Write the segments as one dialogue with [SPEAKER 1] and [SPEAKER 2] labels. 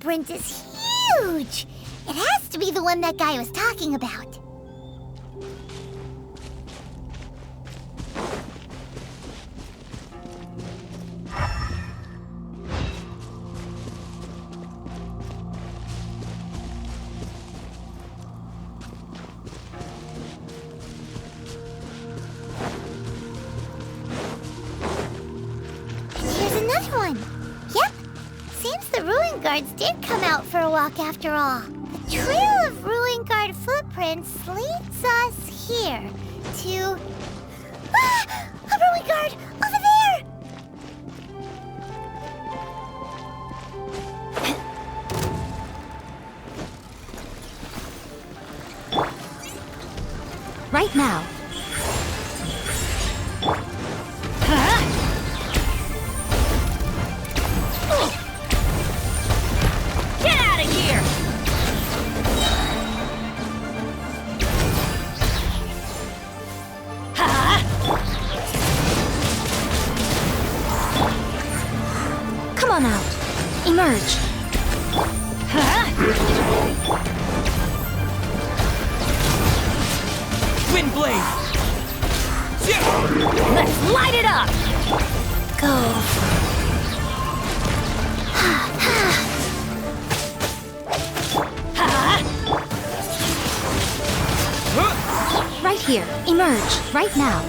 [SPEAKER 1] footprint is huge! It has to be the one that guy was talking about. Guards did come out for a walk after all. The trail of ruin guard footprints leads us here to... Ah! A ruin guard! Over there!
[SPEAKER 2] Right now. Come on out. Emerge.
[SPEAKER 3] Wind blade. Let's light it up.
[SPEAKER 2] Go. Right here. Emerge. Right now.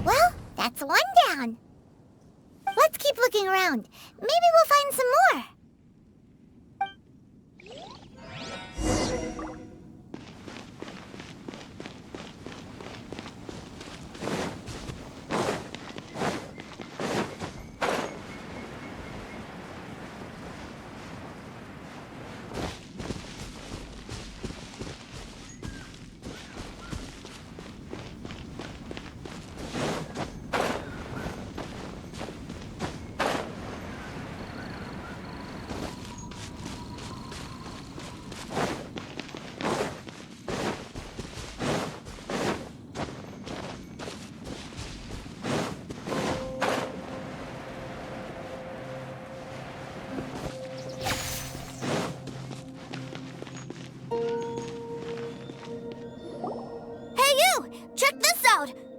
[SPEAKER 1] Well, that's one down. Let's keep looking around. Maybe we'll find some more.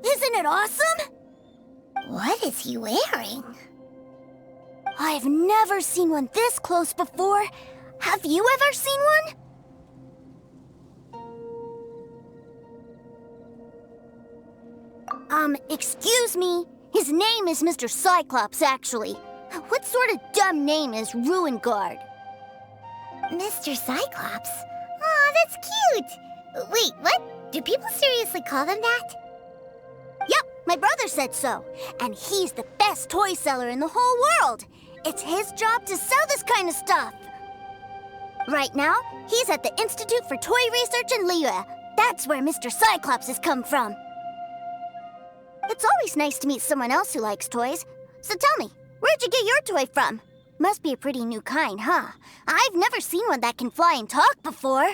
[SPEAKER 1] Isn't it awesome? What is he wearing? I've never seen one this close before. Have you ever seen one? Excuse me. His name is Mr. Cyclops, actually. What sort of dumb name is Ruin Guard? Mr. Cyclops? Aw, that's cute. Wait, what? Do people seriously call them that? Yep, my brother said so. And he's the best toy seller in the whole world. It's his job to sell this kind of stuff. Right now, he's at the Institute for Toy Research in Liyue. That's where Mr. Cyclops has come from. It's always nice to meet someone else who likes toys. So tell me, where'd you get your toy from? Must be a pretty new kind, huh? I've never seen one that can fly and talk before.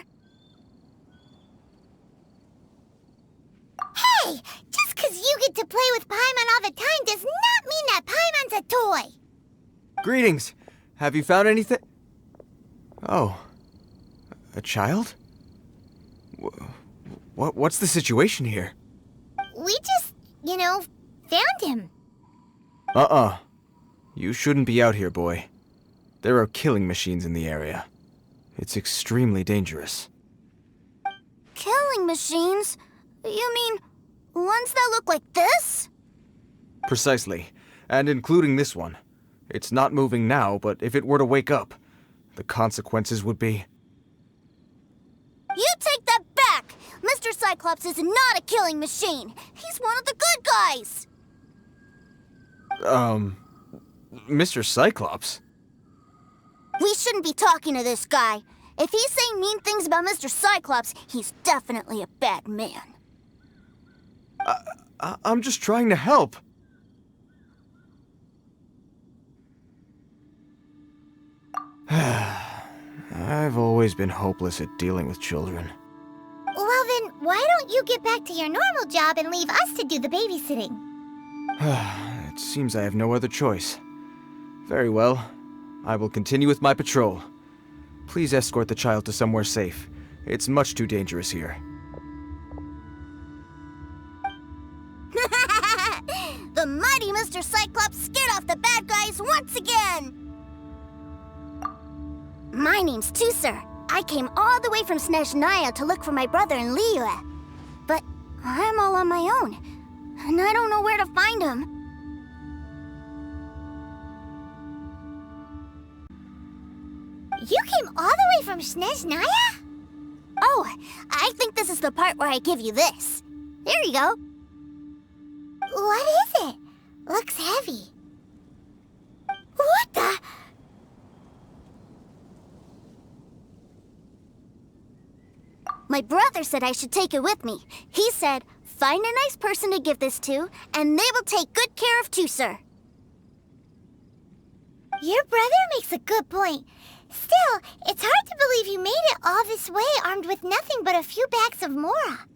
[SPEAKER 1] Hey! Just because you get to play with Paimon all the time does not mean that Paimon's a toy!
[SPEAKER 4] Greetings! Have you found anything? Oh. A child? What's the situation here?
[SPEAKER 1] We just, found him.
[SPEAKER 4] You shouldn't be out here, boy. There are killing machines in the area. It's extremely dangerous.
[SPEAKER 1] Killing machines? You mean ones that look like this?
[SPEAKER 4] Precisely. And including this one. It's not moving now, but if it were to wake up, the consequences would be...
[SPEAKER 1] You take that back! Mr. Cyclops is not a killing machine. He's one of the good guys.
[SPEAKER 4] Mr. Cyclops?
[SPEAKER 1] We shouldn't be talking to this guy. If he's saying mean things about Mr. Cyclops, he's definitely a bad man.
[SPEAKER 4] I'm just trying to help. I've always been hopeless at dealing with children.
[SPEAKER 1] Well then, why don't you get back to your normal job and leave us to do the babysitting?
[SPEAKER 4] It seems I have no other choice. Very well. I will continue with my patrol. Please escort the child to somewhere safe. It's much too dangerous here.
[SPEAKER 1] The mighty Mr. Cyclops scared off the bad guys once again! My name's Tusser. I came all the way from Snezhnaya to look for my brother in Liyue. But I'm all on my own, and I don't know where to find him. You came all the way from Snezhnaya? Oh, I think this is the part where I give you this. Here you go. What is it? Looks heavy. What the? My brother said I should take it with me. He said, find a nice person to give this to, and they will take good care of Tusser. Your brother makes a good point. Still, it's hard to believe you made it all this way armed with nothing but a few bags of Mora.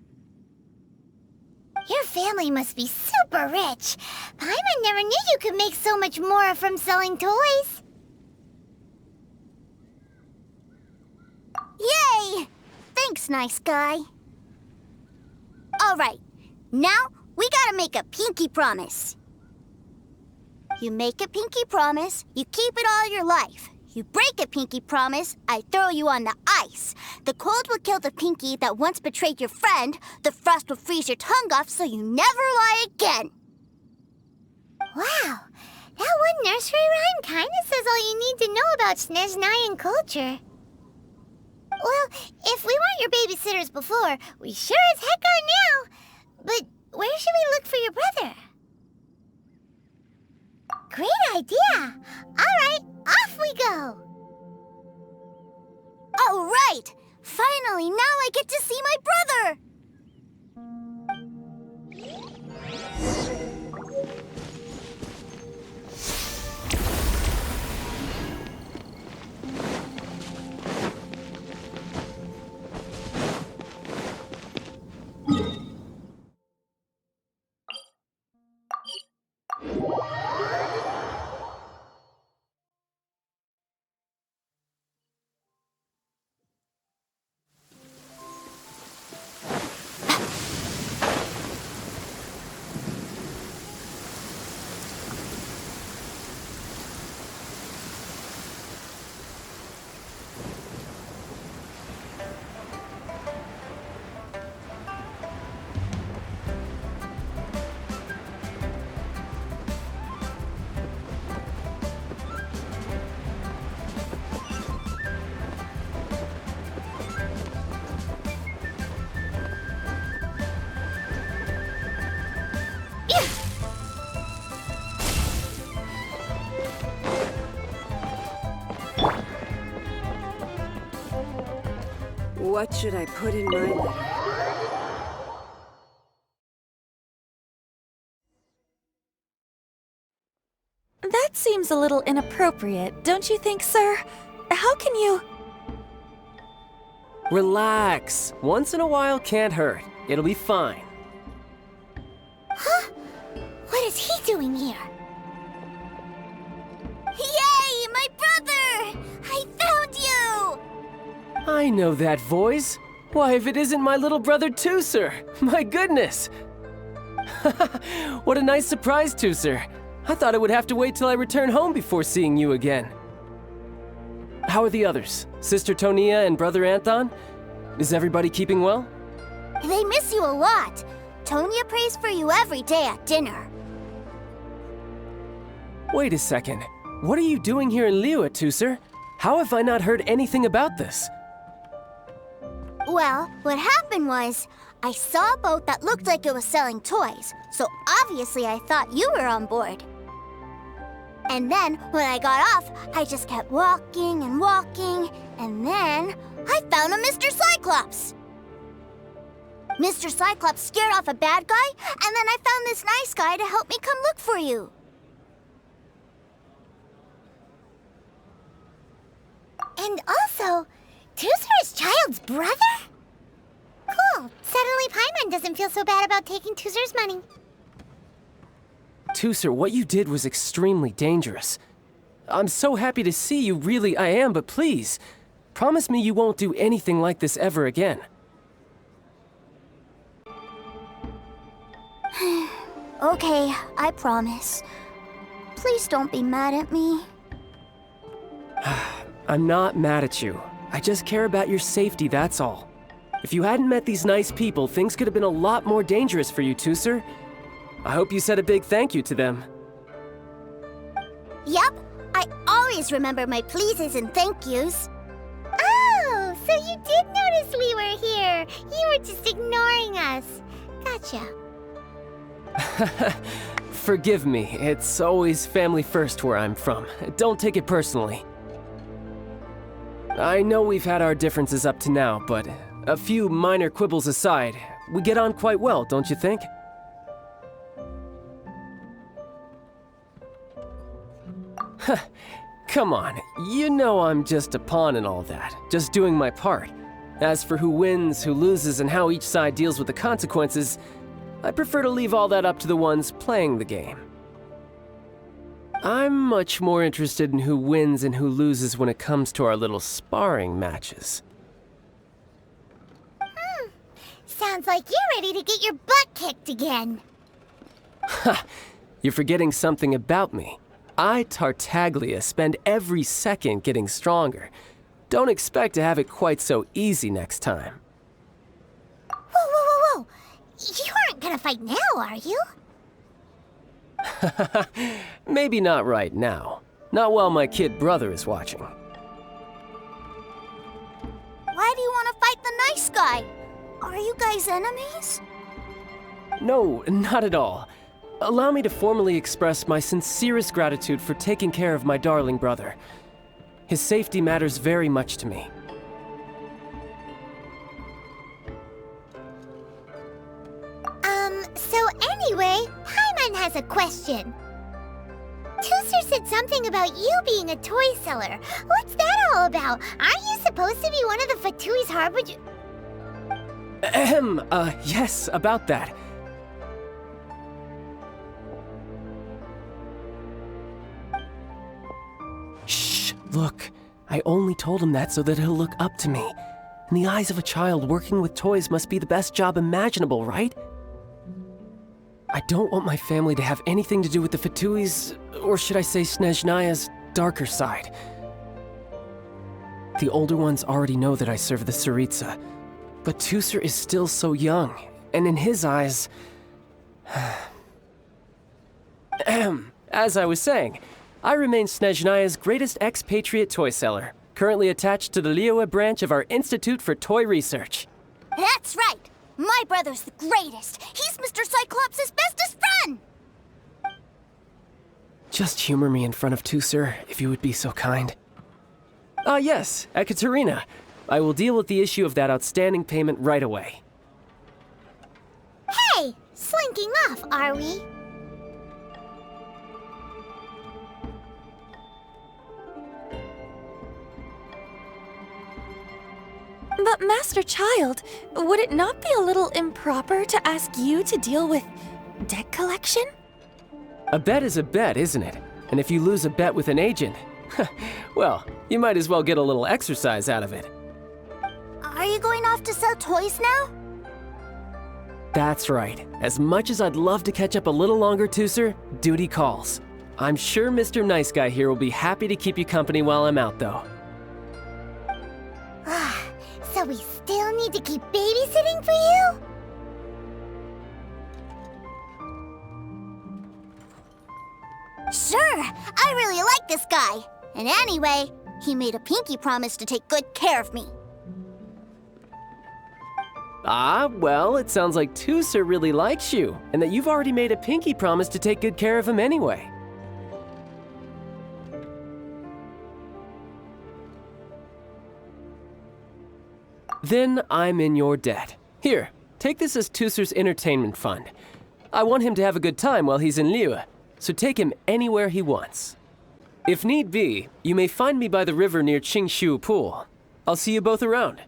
[SPEAKER 1] Your family must be super rich. Paimon never knew you could make so much Mora from selling toys. Yay! Thanks, nice guy. All right, now we gotta make a pinky promise. You make a pinky promise, you keep it all your life. You break a pinky promise, I throw you on the ice. The cold will kill the pinky that once betrayed your friend. The frost will freeze your tongue off so you never lie again. Wow, that one nursery rhyme kinda says all you need to know about Snezhnayan culture. Well, if we weren't your babysitters before, we sure as heck are now. But where should we look for your brother? Great idea! All right, off we go! All right! Finally, now I get to see my brother!
[SPEAKER 5] What should I put in my letter?
[SPEAKER 6] That seems a little inappropriate, don't you think, sir? How can you...
[SPEAKER 3] Relax. Once in a while can't hurt. It'll be fine.
[SPEAKER 1] Huh? What is he doing here? Yay! My brother! I found you!
[SPEAKER 3] I know that voice. Why, if it isn't my little brother Tusser! My goodness! What a nice surprise, Tusser. I thought I would have to wait till I return home before seeing you again. How are the others? Sister Tonia and Brother Anton? Is everybody keeping well?
[SPEAKER 1] They miss you a lot. Tonia prays for you every day at dinner.
[SPEAKER 3] Wait a second. What are you doing here in Liyue, Tusser? How have I not heard anything about this?
[SPEAKER 1] Well, what happened was, I saw a boat that looked like it was selling toys, so obviously I thought you were on board. And then, when I got off, I just kept walking and walking, and then I found a Mr. Cyclops! Mr. Cyclops scared off a bad guy, and then I found this nice guy to help me come look for you. And also, Tusser is Child's brother? Cool. Oh, suddenly Paimon doesn't feel so bad about taking Tuser's money.
[SPEAKER 3] Tuser, what you did was extremely dangerous. I'm so happy to see you, really I am, but please, promise me you won't do anything like this ever again.
[SPEAKER 1] Okay, I promise. Please don't be mad at me.
[SPEAKER 3] I'm not mad at you. I just care about your safety, that's all. If you hadn't met these nice people, things could have been a lot more dangerous for you, Tuser. I hope you said a big thank you to them.
[SPEAKER 1] Yep, I always remember my pleases and thank yous. Oh, so you did notice we were here. You were just ignoring us. Gotcha.
[SPEAKER 3] Forgive me, it's always family first where I'm from. Don't take it personally. I know we've had our differences up to now, but a few minor quibbles aside, we get on quite well, don't you think? Come on, you know I'm just a pawn and all that, just doing my part. As for who wins, who loses, and how each side deals with the consequences, I prefer to leave all that up to the ones playing the game. I'm much more interested in who wins and who loses when it comes to our little sparring matches.
[SPEAKER 1] Sounds like you're ready to get your butt kicked again.
[SPEAKER 3] Ha! You're forgetting something about me. I, Tartaglia, spend every second getting stronger. Don't expect to have it quite so easy next time.
[SPEAKER 1] Whoa. You aren't gonna fight now, are you?
[SPEAKER 3] Maybe not right now. Not while my kid brother is watching.
[SPEAKER 1] Why do you want to fight the nice guy? Are you guys enemies?
[SPEAKER 3] No, not at all. Allow me to formally express my sincerest gratitude for taking care of my darling brother. His safety matters very much to me.
[SPEAKER 1] So anyway, Paimon has a question. Tuser said something about you being a toy seller. What's that all about? Aren't you supposed to be one of the Fatui's harbinger?
[SPEAKER 3] Yes, about that. Shh, look. I only told him that so that he'll look up to me. In the eyes of a child, working with toys must be the best job imaginable, right? I don't want my family to have anything to do with the Fatui's, or should I say Snezhnaya's, darker side. The older ones already know that I serve the Tsaritsa, but Tuser is still so young, and in his eyes... As I was saying, I remain Snezhnaya's greatest expatriate toy seller, currently attached to the Liyue branch of our Institute for Toy Research.
[SPEAKER 1] That's right! My brother's the greatest! He's Mr. Cyclops' bestest friend!
[SPEAKER 3] Just humor me in front of Tuser, if you would be so kind. Ah yes, Ekaterina. I will deal with the issue of that outstanding payment right away.
[SPEAKER 1] Hey! Slinking off, are we?
[SPEAKER 6] But Master Child, would it not be a little improper to ask you to deal with debt collection?
[SPEAKER 3] A bet is a bet, isn't it? And if you lose a bet with an agent, well, you might as well get a little exercise out of it.
[SPEAKER 1] Are you going off to sell toys now?
[SPEAKER 3] That's right. As much as I'd love to catch up a little longer, Tuser, duty calls. I'm sure Mr. Nice Guy here will be happy to keep you company while I'm out, though.
[SPEAKER 1] So we still need to keep babysitting for you? Sure, I really like this guy. And anyway, he made a pinky promise to take good care of me.
[SPEAKER 3] Ah, well, it sounds like Tuser really likes you, and that you've already made a pinky promise to take good care of him anyway. Then I'm in your debt. Here, take this as Tuser's entertainment fund. I want him to have a good time while he's in Liyue, so take him anywhere he wants. If need be, you may find me by the river near Qingshu Pool. I'll see you both around.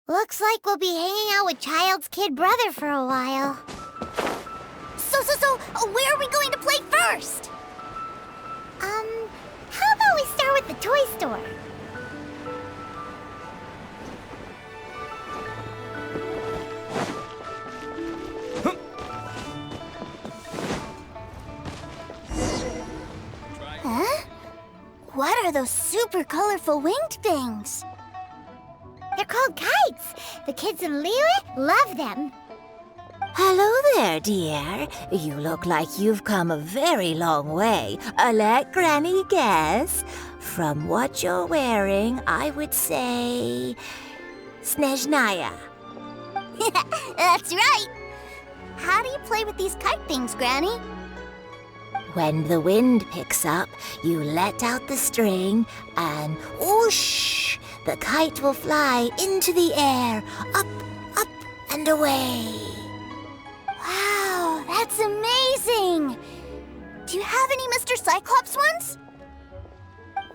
[SPEAKER 1] Looks like we'll be hanging out with Child's kid brother for a while. So, where are we going to play first? How about we start with the toy store? Huh? What are those super colorful winged things? They're called kites. The kids in Liyue love them.
[SPEAKER 7] Hello there, dear. You look like you've come a very long way. Let Granny guess. From what you're wearing, I would say... Snezhnaya.
[SPEAKER 1] That's right. How do you play with these kite things, Granny?
[SPEAKER 7] When the wind picks up, you let out the string and whoosh! The kite will fly into the air, up, up, and away.
[SPEAKER 1] Wow, that's amazing! Do you have any Mr. Cyclops ones?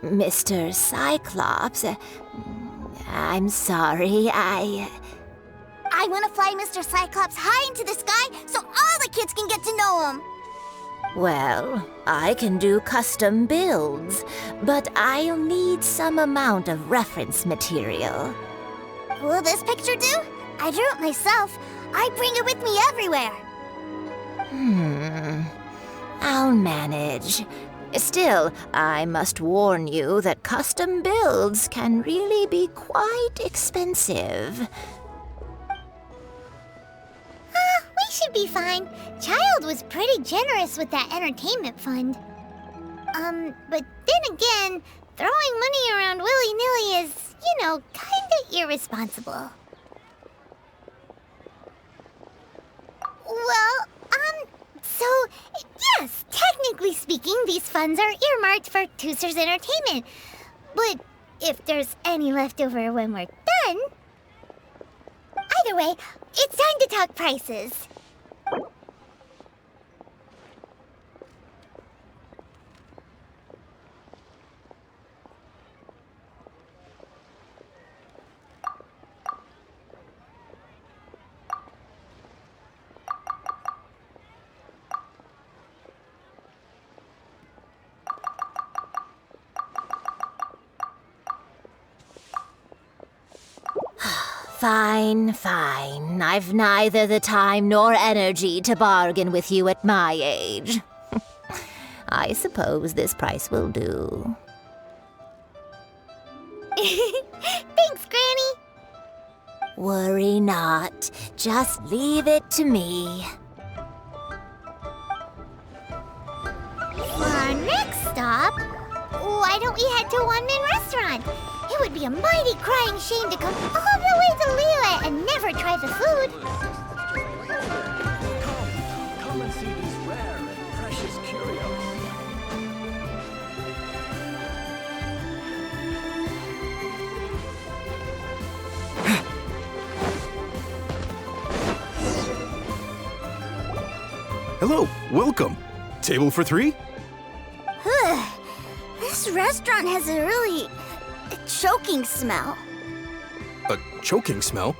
[SPEAKER 7] Mr. Cyclops? I'm sorry,
[SPEAKER 1] I want to fly Mr. Cyclops high into the sky so all the kids can get to know him.
[SPEAKER 7] Well, I can do custom builds, but I'll need some amount of reference material.
[SPEAKER 1] Will this picture do? I drew it myself. I bring it with me everywhere.
[SPEAKER 7] I'll manage. Still, I must warn you that custom builds can really be quite expensive.
[SPEAKER 1] We should be fine. Child was pretty generous with that entertainment fund. But then again, throwing money around willy-nilly is, kinda irresponsible. Well, so, yes, technically speaking, these funds are earmarked for Tooser's entertainment. But if there's any left over when we're done... Either way, it's time to talk prices.
[SPEAKER 7] Fine. I've neither the time nor energy to bargain with you at my age. I suppose this price will do.
[SPEAKER 1] Thanks, Granny.
[SPEAKER 7] Worry not. Just leave it to me.
[SPEAKER 1] For our next stop, why don't we head to Wanmin Restaurant? It would be a mighty crying shame to come all the way to Liyue and never try the food.
[SPEAKER 3] Come and see these rare and precious curios.
[SPEAKER 8] Hello, welcome. Table for 3?
[SPEAKER 1] This restaurant has a really choking smell.
[SPEAKER 8] A choking smell?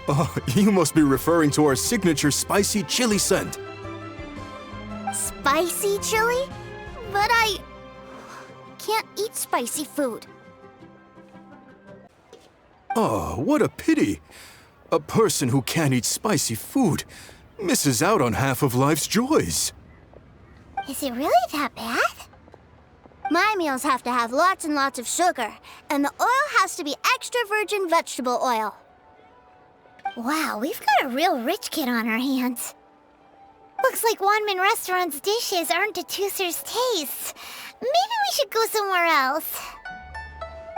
[SPEAKER 8] Oh, you must be referring to our signature spicy chili scent.
[SPEAKER 1] Spicy chili? But I can't eat spicy food.
[SPEAKER 8] Oh, what a pity. A person who can't eat spicy food misses out on half of life's joys.
[SPEAKER 1] Is it really that bad? My meals have to have lots and lots of sugar, and the oil has to be extra virgin vegetable oil. Wow, we've got a real rich kid on our hands. Looks like Wanmin Restaurant's dishes aren't to Tooser's taste. Maybe we should go somewhere else.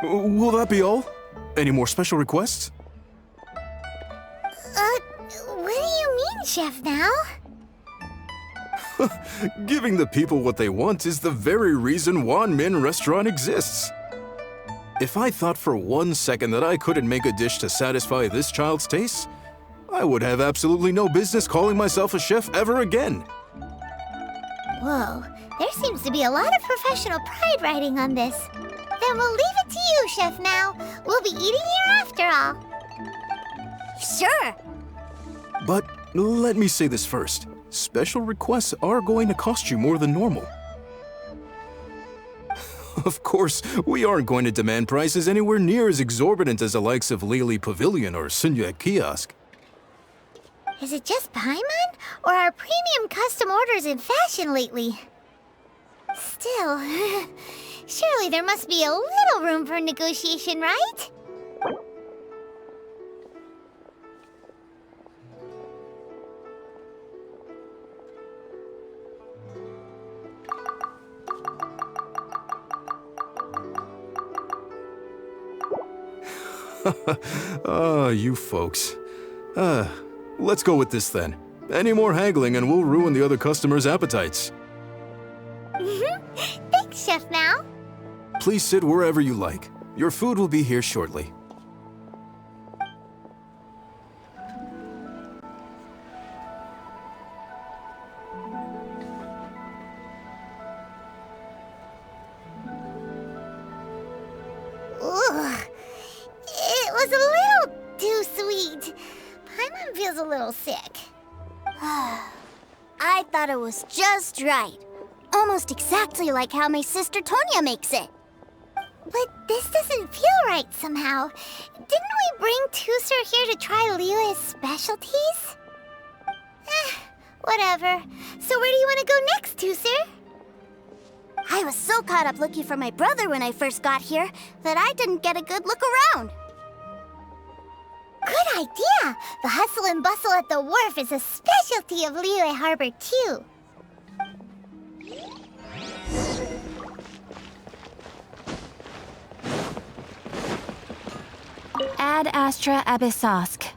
[SPEAKER 8] Will that be all? Any more special requests?
[SPEAKER 1] What do you mean, Chef, now?
[SPEAKER 8] Giving the people what they want is the very reason Wanmin Restaurant exists. If I thought for 1 second that I couldn't make a dish to satisfy this child's taste, I would have absolutely no business calling myself a chef ever again.
[SPEAKER 1] Whoa, there seems to be a lot of professional pride riding on this. Then we'll leave it to you, Chef Now. We'll be eating here after all. Sure.
[SPEAKER 8] But let me say this first. Special requests are going to cost you more than normal. Of course, we aren't going to demand prices anywhere near as exorbitant as the likes of Lily Pavilion or Sunya Kiosk.
[SPEAKER 1] Is it just Paimon, or are premium custom orders in fashion lately? Still, surely there must be a little room for negotiation, right?
[SPEAKER 8] You folks. Let's go with this then. Any more haggling and we'll ruin the other customers' appetites.
[SPEAKER 1] Thanks, Chef Mao.
[SPEAKER 8] Please sit wherever you like. Your food will be here shortly.
[SPEAKER 1] Ugh. It was a little too sweet. Paimon feels a little sick. I thought it was just right. Almost exactly like how my sister Tonya makes it. But this doesn't feel right somehow. Didn't we bring Tusser here to try Liyue's specialties? Whatever. So where do you want to go next, Tusser? I was so caught up looking for my brother when I first got here that I didn't get a good look around. Good idea! The hustle and bustle at the wharf is a specialty of Liyue Harbor, too.
[SPEAKER 2] Ad Astra Abyssosk.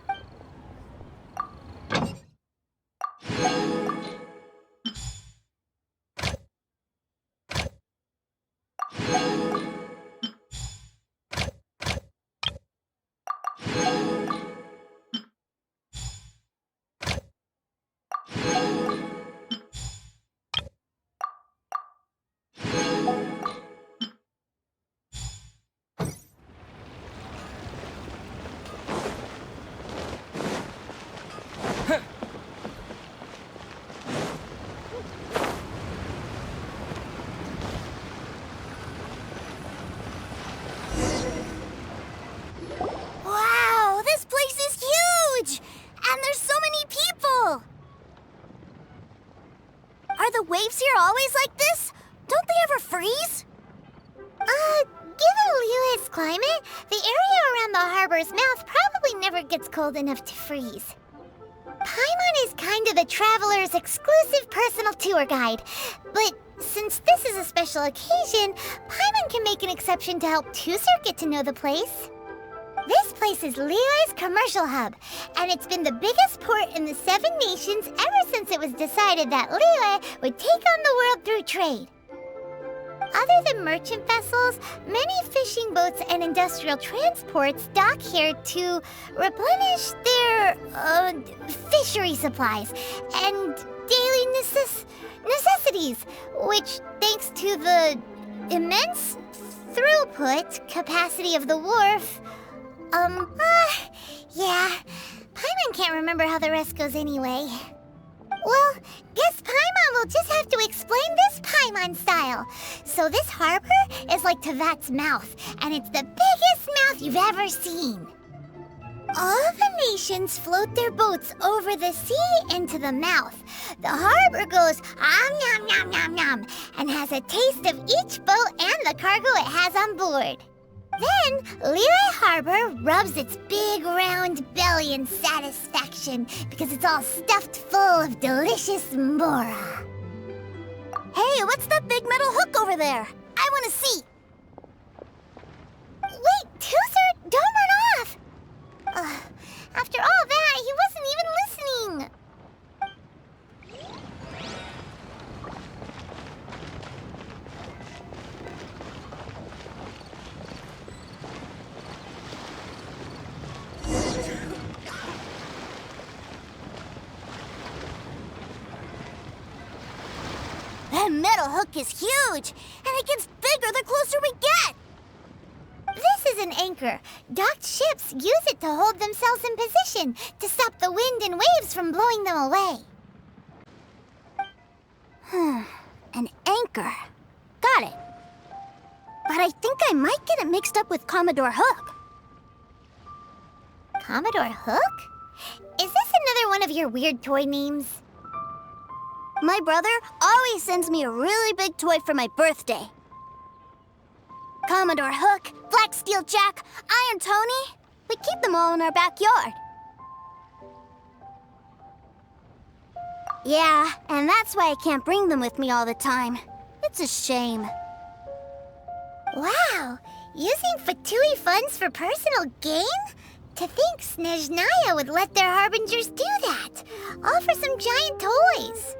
[SPEAKER 1] Wow, this place is huge! And there's so many people! Are the waves here always like this? Don't they ever freeze? Given Liyue's climate, the area around the harbor's mouth probably never gets cold enough to freeze. Paimon is kind of the traveler's exclusive personal tour guide, but since this is a special occasion, Paimon can make an exception to help Tusser get to know the place. This place is Liyue's commercial hub, and it's been the biggest port in the 7 nations ever since it was decided that Liyue would take on the world through trade. Other than merchant vessels, many fishing boats and industrial transports dock here to replenish their fishery supplies and daily necessities, which, thanks to the immense throughput capacity of the wharf, yeah, Paimon can't remember how the rest goes anyway. Well, guess Paimon will just have to explain this Paimon style. So this harbor is like Tevat's mouth, and it's the biggest mouth you've ever seen. All the nations float their boats over the sea into the mouth. The harbor goes nom nom nom nom and has a taste of each boat and the cargo it has on board. Then, Liyue Harbor rubs its big round belly in satisfaction because it's all stuffed full of delicious mbora. Hey, what's that big metal hook over there? I want to see. Wait, Tusser, don't run off! After all that, he wasn't even listening. That metal hook is huge, and it gets bigger the closer we get. This is is an anchor. Docked ships use it to hold themselves in position, to stop the wind and waves from blowing them away. An anchor. Got it. But I think I might get it mixed up with Commodore Hook. Commodore Hook? Is this another one of your weird toy names? My brother always sends me a really big toy for my birthday. Commodore Hook, Black Steel Jack, Iron Tony. We keep them all in our backyard. Yeah, and that's why I can't bring them with me all the time. It's a shame. Wow, using Fatui funds for personal gain? To think Snezhnaya would let their harbingers do that, all for some giant toys.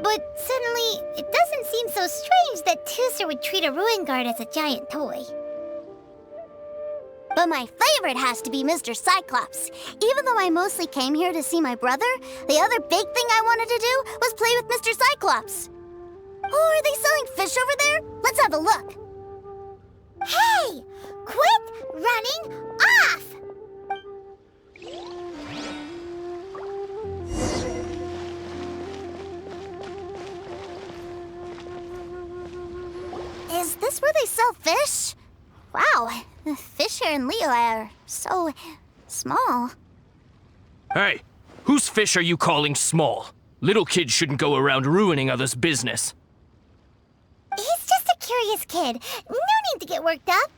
[SPEAKER 1] But suddenly, it doesn't seem so strange that Tooser would treat a ruin guard as a giant toy. But my favorite has to be Mr. Cyclops. Even though I mostly came here to see my brother, the other big thing I wanted to do was play with Mr. Cyclops. Oh, are they selling fish over there? Let's have a look. Hey! Quit running off! Is this where they sell fish? Wow, the fish here in Leo are so small.
[SPEAKER 9] Hey, whose fish are you calling small? Little kids shouldn't go around ruining others' business.
[SPEAKER 1] He's just a curious kid. No need to get worked up.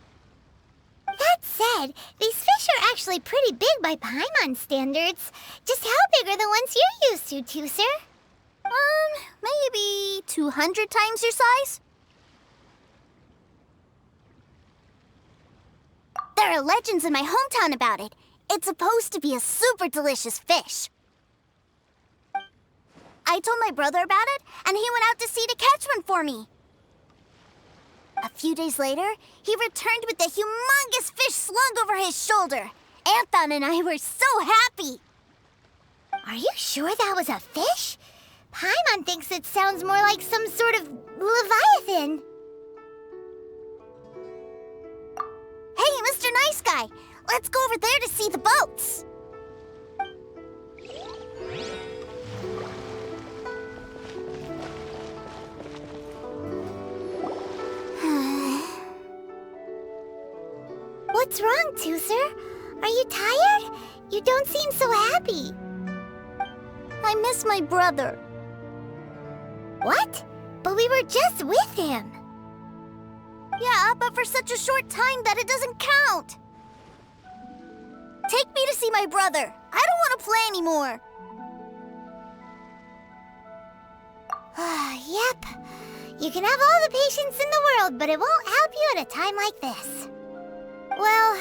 [SPEAKER 1] That said, these fish are actually pretty big by Paimon standards. Just how big are the ones you're used to, Tooser? Maybe 200 times your size? There are legends in my hometown about it. It's supposed to be a super delicious fish. I told my brother about it, and he went out to sea to catch one for me. A few days later, he returned with a humongous fish slung over his shoulder. Anthon and I were so happy. Are you sure that was a fish? Paimon thinks it sounds more like some sort of leviathan. Hey, Mr. Nice Guy, let's go over there to see the boats. What's wrong, Tooser? Are you tired? You don't seem so happy. I miss my brother. What? But we were just with him. Yeah, but for such a short time that it doesn't count. Take me to see my brother. I don't want to play anymore. Yep. You can have all the patience in the world, but it won't help you at a time like this. Well,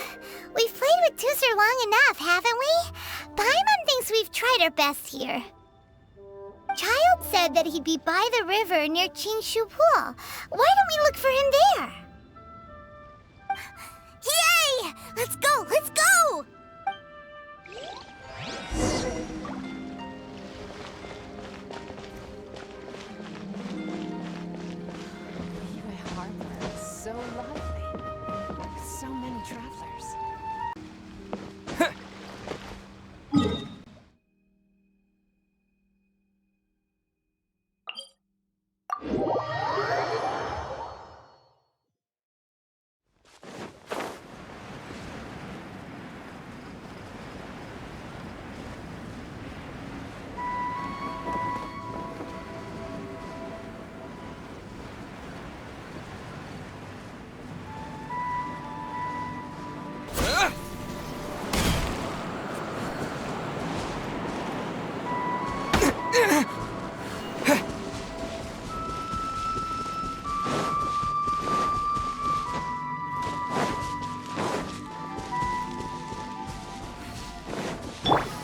[SPEAKER 1] we've played with Tooser long enough, haven't we? Paimon thinks we've tried our best here. Child said that he'd be by the river near Chingshu Pool. Why don't we look for him there? Yay! Let's go! Let's go!
[SPEAKER 2] Liyue Harbor is so lovely. So many travelers.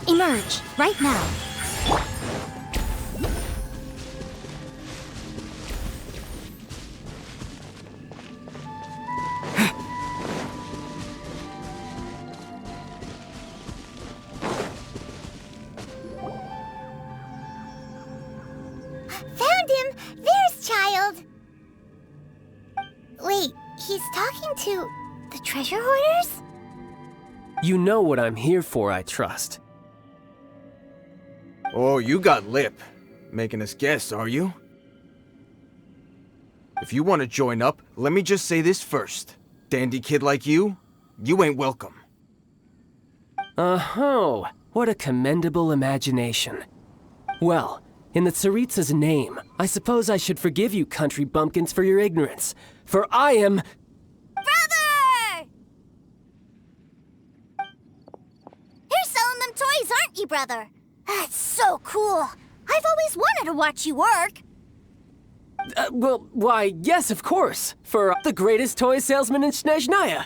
[SPEAKER 2] Emerge, right now.
[SPEAKER 1] Found him! There's Child! Wait, he's talking to the treasure hoarders?
[SPEAKER 3] You know what I'm here for, I trust.
[SPEAKER 4] Oh, you got lip. Making us guess, are you? If you want to join up, let me just say this first. Dandy kid like you ain't welcome.
[SPEAKER 3] Oh, what a commendable imagination. Well, in the Tsaritsa's name, I suppose I should forgive you country bumpkins for your ignorance, for I am...
[SPEAKER 1] Brother! You're selling them toys, aren't you, brother? That's so cool. I've always wanted to watch you work.
[SPEAKER 3] Well, why, yes, of course, for the greatest toy salesman in Snezhnaya.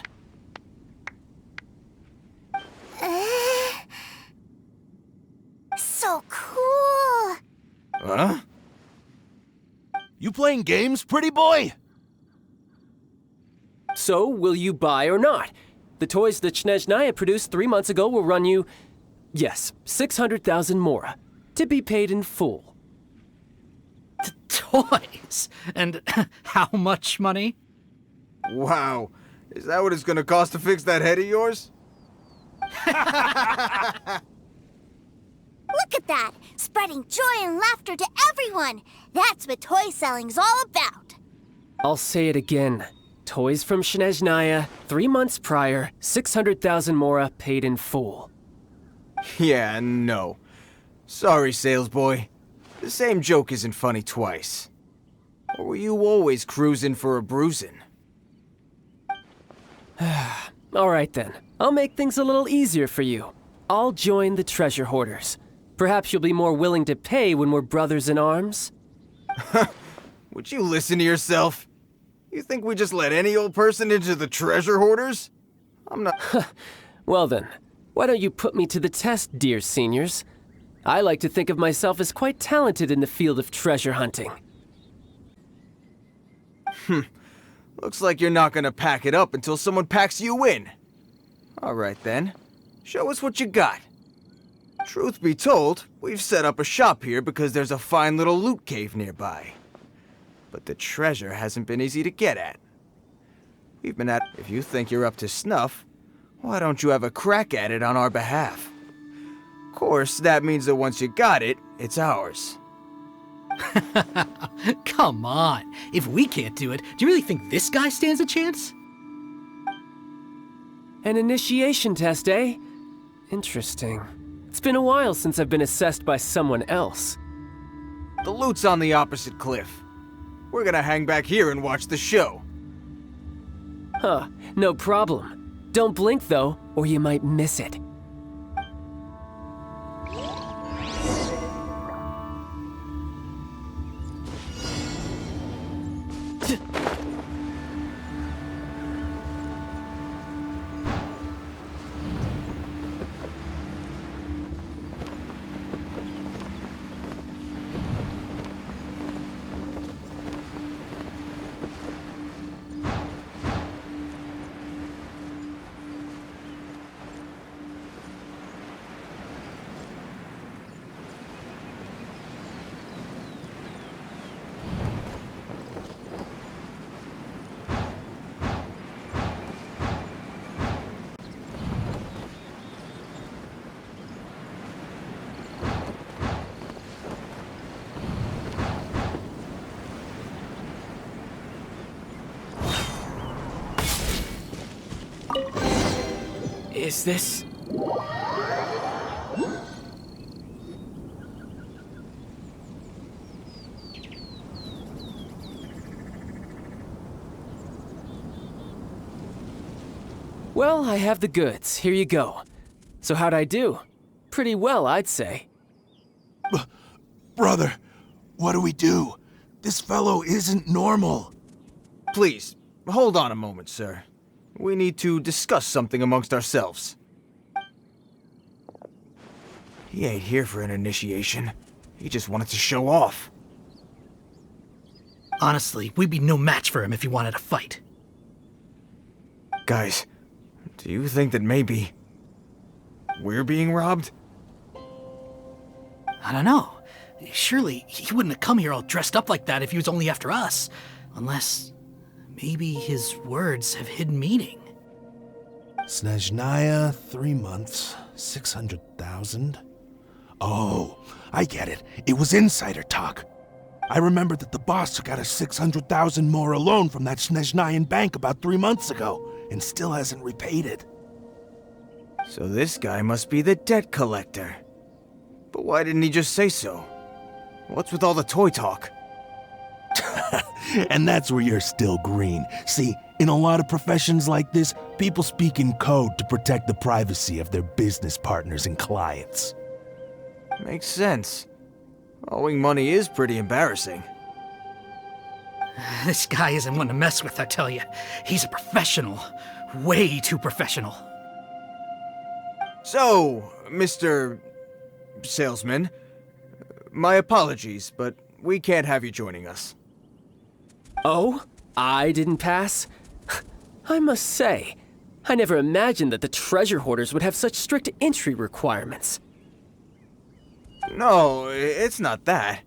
[SPEAKER 1] So cool.
[SPEAKER 4] Huh?
[SPEAKER 10] You playing games, pretty boy?
[SPEAKER 3] So, will you buy or not? The toys that Snezhnaya produced 3 months ago will run you, yes, 600,000 mora, to be paid in full.
[SPEAKER 11] Toys? And how much money?
[SPEAKER 4] Wow. Is that what it's gonna cost to fix that head of yours?
[SPEAKER 1] Look at that! Spreading joy and laughter to everyone! That's what toy selling's all about!
[SPEAKER 3] I'll say it again. Toys from Snezhnaya, 3 months prior, 600,000 mora paid in full.
[SPEAKER 4] Yeah, no. Sorry, salesboy. The same joke isn't funny twice. Or were you always cruising for a bruising?
[SPEAKER 3] All right then, I'll make things a little easier for you. I'll join the treasure hoarders. Perhaps you'll be more willing to pay when we're brothers in arms?
[SPEAKER 4] Would you listen to yourself? You think we just let any old person into the treasure hoarders? I'm not...
[SPEAKER 3] Well then, why don't you put me to the test, dear seniors? I like to think of myself as quite talented in the field of treasure hunting.
[SPEAKER 4] Looks like you're not gonna pack it up until someone packs you in. Alright then, show us what you got. Truth be told, we've set up a shop here because there's a fine little loot cave nearby. But the treasure hasn't been easy to get at. We've been at... If you think you're up to snuff, why don't you have a crack at it on our behalf? Of course, that means that once you got it, it's ours.
[SPEAKER 11] Come on. If we can't do it, do you really think this guy stands a chance?
[SPEAKER 3] An initiation test, eh? Interesting. It's been a while since I've been assessed by someone else.
[SPEAKER 4] The loot's on the opposite cliff. We're gonna hang back here and watch the show.
[SPEAKER 3] Huh, no problem. Don't blink though, or you might miss it. Is this... Well, I have the goods. Here you go. So how'd I do? Pretty well, I'd say.
[SPEAKER 10] Brother, what do we do? This fellow isn't normal.
[SPEAKER 4] Please, hold on a moment, sir. We need to discuss something amongst ourselves. He ain't here for an initiation. He just wanted to show off.
[SPEAKER 11] Honestly, we'd be no match for him if he wanted to fight.
[SPEAKER 4] Guys, do you think that maybe we're being robbed?
[SPEAKER 11] I don't know. Surely, he wouldn't have come here all dressed up like that if he was only after us. Unless, maybe his words have hidden meaning.
[SPEAKER 10] Snezhnaya, 3 months, 600,000. Oh, I get it. It was insider talk. I remember that the boss took out a 600,000 more loan from that Snezhnayan bank about 3 months ago, and still hasn't repaid it.
[SPEAKER 4] So this guy must be the debt collector. But why didn't he just say so? What's with all the toy talk?
[SPEAKER 10] And that's where you're still green. See, in a lot of professions like this, people speak in code to protect the privacy of their business partners and clients.
[SPEAKER 4] Makes sense. Owing money is pretty embarrassing.
[SPEAKER 11] This guy isn't one to mess with, I tell you. He's a professional. Way too professional.
[SPEAKER 4] So, Mr. Salesman, my apologies, but we can't have you joining us.
[SPEAKER 3] Oh? I didn't pass? I must say, I never imagined that the treasure hoarders would have such strict entry requirements.
[SPEAKER 4] No, it's not that.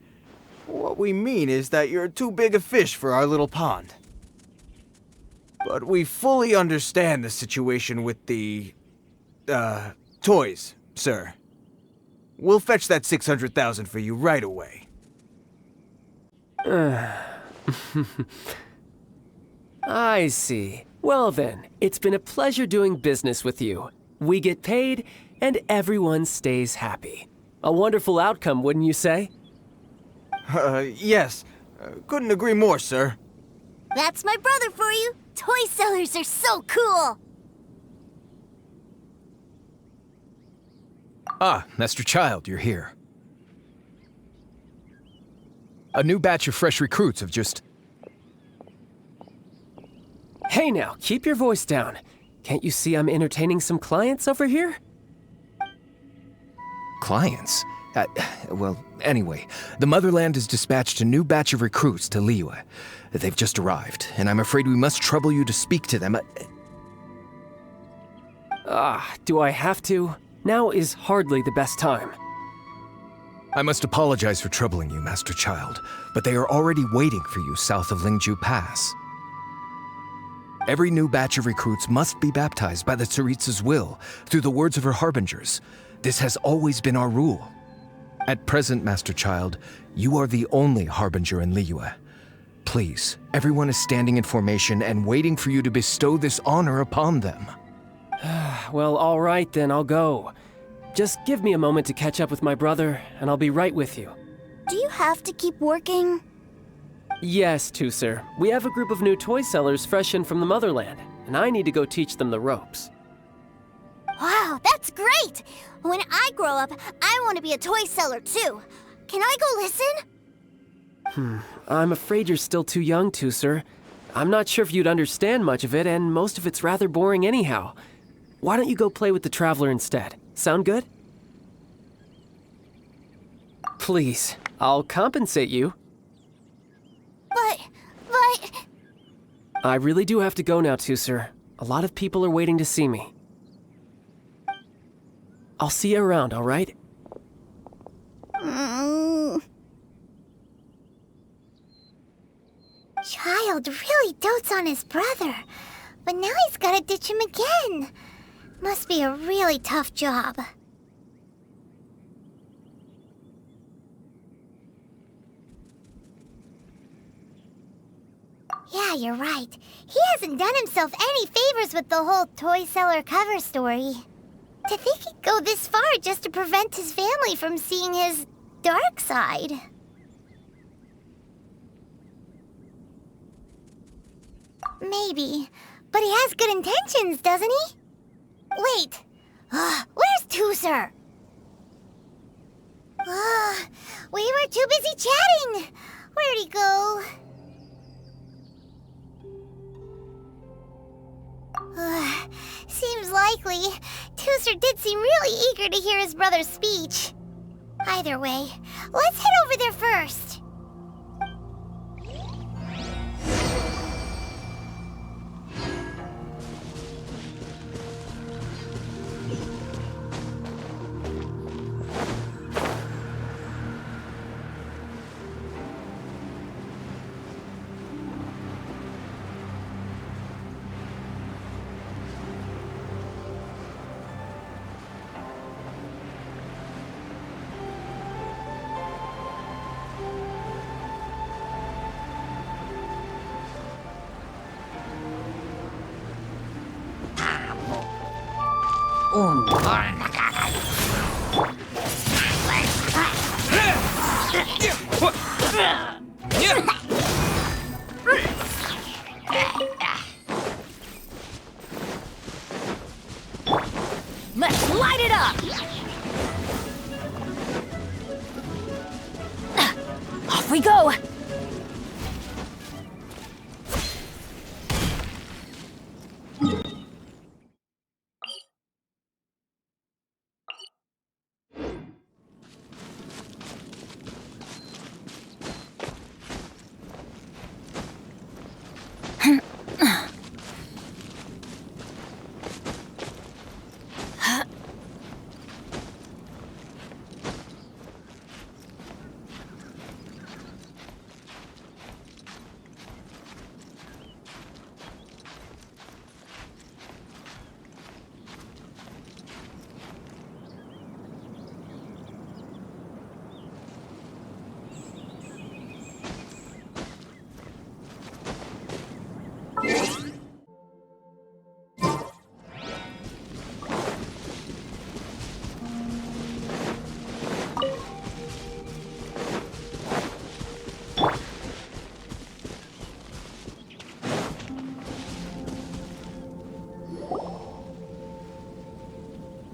[SPEAKER 4] What we mean is that you're too big a fish for our little pond. But we fully understand the situation with the, toys, sir. We'll fetch that 600,000 for you right away.
[SPEAKER 3] I see. Well then, it's been a pleasure doing business with you. We get paid, and everyone stays happy. A wonderful outcome, wouldn't you say?
[SPEAKER 4] Yes. Couldn't agree more, sir.
[SPEAKER 1] That's my brother for you. Toy sellers are so cool.
[SPEAKER 12] Ah, Master Child, you're here. A new batch of fresh recruits have just...
[SPEAKER 3] Hey now, keep your voice down. Can't you see I'm entertaining some clients over here?
[SPEAKER 12] Clients? Well, anyway, the Motherland has dispatched a new batch of recruits to Liyue. They've just arrived, and I'm afraid we must trouble you to speak to them.
[SPEAKER 3] Do I have to? Now is hardly the best time.
[SPEAKER 12] I must apologize for troubling you, Master Child, but they are already waiting for you south of Lingju Pass. Every new batch of recruits must be baptized by the Tsaritsa's will, through the words of her harbingers. This has always been our rule. At present, Master Child, you are the only harbinger in Liyue. Please, everyone is standing in formation and waiting for you to bestow this honor upon them.
[SPEAKER 3] Well, all right then, I'll go. Just give me a moment to catch up with my brother, and I'll be right with you.
[SPEAKER 1] Do you have to keep working?
[SPEAKER 3] Yes, sir. We have a group of new toy sellers fresh in from the Motherland, and I need to go teach them the ropes.
[SPEAKER 1] Wow, that's great! When I grow up, I want to be a toy seller too. Can I go listen?
[SPEAKER 3] I'm afraid you're still too young, sir. I'm not sure if you'd understand much of it, and most of it's rather boring anyhow. Why don't you go play with the Traveler instead? Sound good? Please, I'll compensate you.
[SPEAKER 1] But...
[SPEAKER 3] I really do have to go now, sir. A lot of people are waiting to see me. I'll see you around, all right?
[SPEAKER 1] Child really dotes on his brother, but now he's gotta ditch him again. Must be a really tough job. Yeah, you're right. He hasn't done himself any favors with the whole toy seller cover story. To think he'd go this far just to prevent his family from seeing his dark side. Maybe, but he has good intentions, doesn't he? Wait, where's Tooser? We were too busy chatting. Where'd he go? Seems likely. Tooser did seem really eager to hear his brother's speech. Either way, let's head over there first. Let's light it up! Off we go!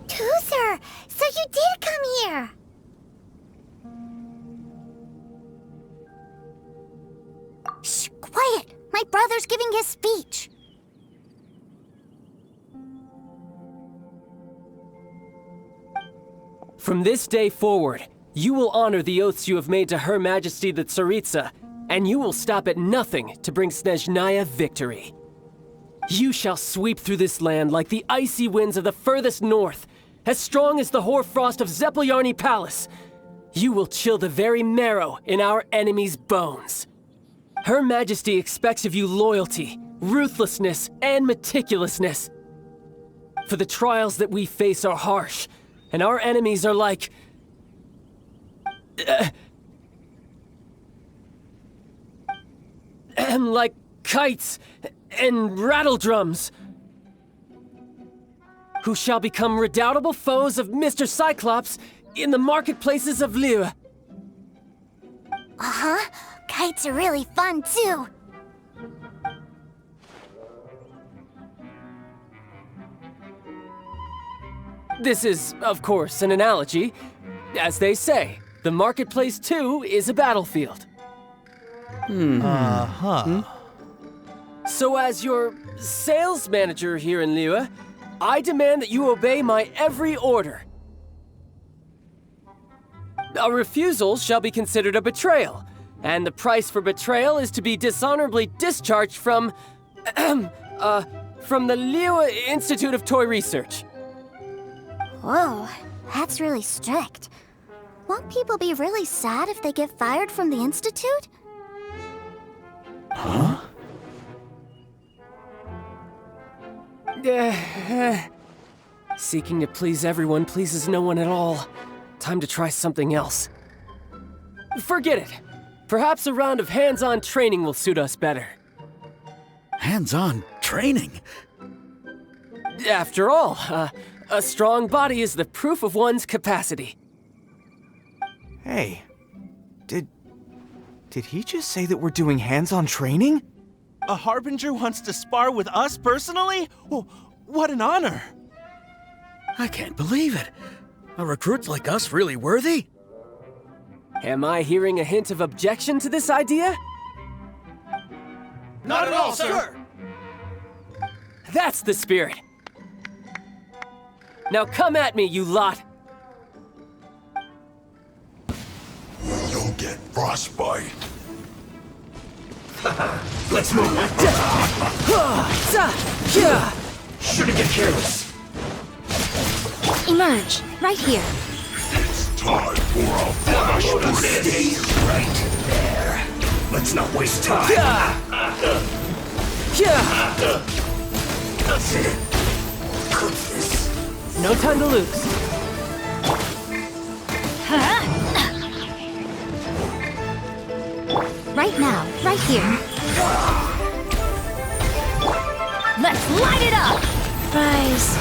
[SPEAKER 1] Tooser, so you did come here! Shh, quiet! My brother's giving his speech.
[SPEAKER 3] From this day forward, you will honor the oaths you have made to Her Majesty the Tsaritsa, and you will stop at nothing to bring Snezhnaya victory. You shall sweep through this land like the icy winds of the furthest north, as strong as the hoarfrost of Zepelyarny Palace. You will chill the very marrow in our enemies' bones. Her Majesty expects of you loyalty, ruthlessness, and meticulousness. For the trials that we face are harsh, and our enemies are like... like kites and rattle drums, who shall become redoubtable foes of Mr. Cyclops in the marketplaces of Liyue.
[SPEAKER 1] Uh-huh. Kites are really fun, too.
[SPEAKER 3] This is, of course, an analogy. As they say, the marketplace, too, is a battlefield. So as your sales manager here in Liyue, I demand that you obey my every order. A refusal shall be considered a betrayal, and the price for betrayal is to be dishonorably discharged from the Liyue Institute of Toy Research.
[SPEAKER 1] Whoa, that's really strict. Won't people be really sad if they get fired from the Institute?
[SPEAKER 10] Huh?
[SPEAKER 3] Seeking to please everyone pleases no one at all. Time to try something else. Forget it. Perhaps a round of hands-on training will suit us better.
[SPEAKER 11] Hands-on training?
[SPEAKER 3] After all, a strong body is the proof of one's capacity.
[SPEAKER 4] Hey, did he just say that we're doing hands-on training?
[SPEAKER 13] A Harbinger wants to spar with us personally? Oh, what an honor!
[SPEAKER 11] I can't believe it. Are recruits like us really worthy?
[SPEAKER 3] Am I hearing a hint of objection to this idea?
[SPEAKER 13] Not at all, sir!
[SPEAKER 3] That's the spirit. Now come at me, you lot!
[SPEAKER 10] You'll get frostbite.
[SPEAKER 9] Let's move. Shouldn't get careless.
[SPEAKER 1] Emerge, right here.
[SPEAKER 10] It's time for a flash grenade.
[SPEAKER 9] Right there. Let's not waste time. That's it. Cook this.
[SPEAKER 3] No time to lose.
[SPEAKER 1] Right now, right here. Let's light it up! Rise.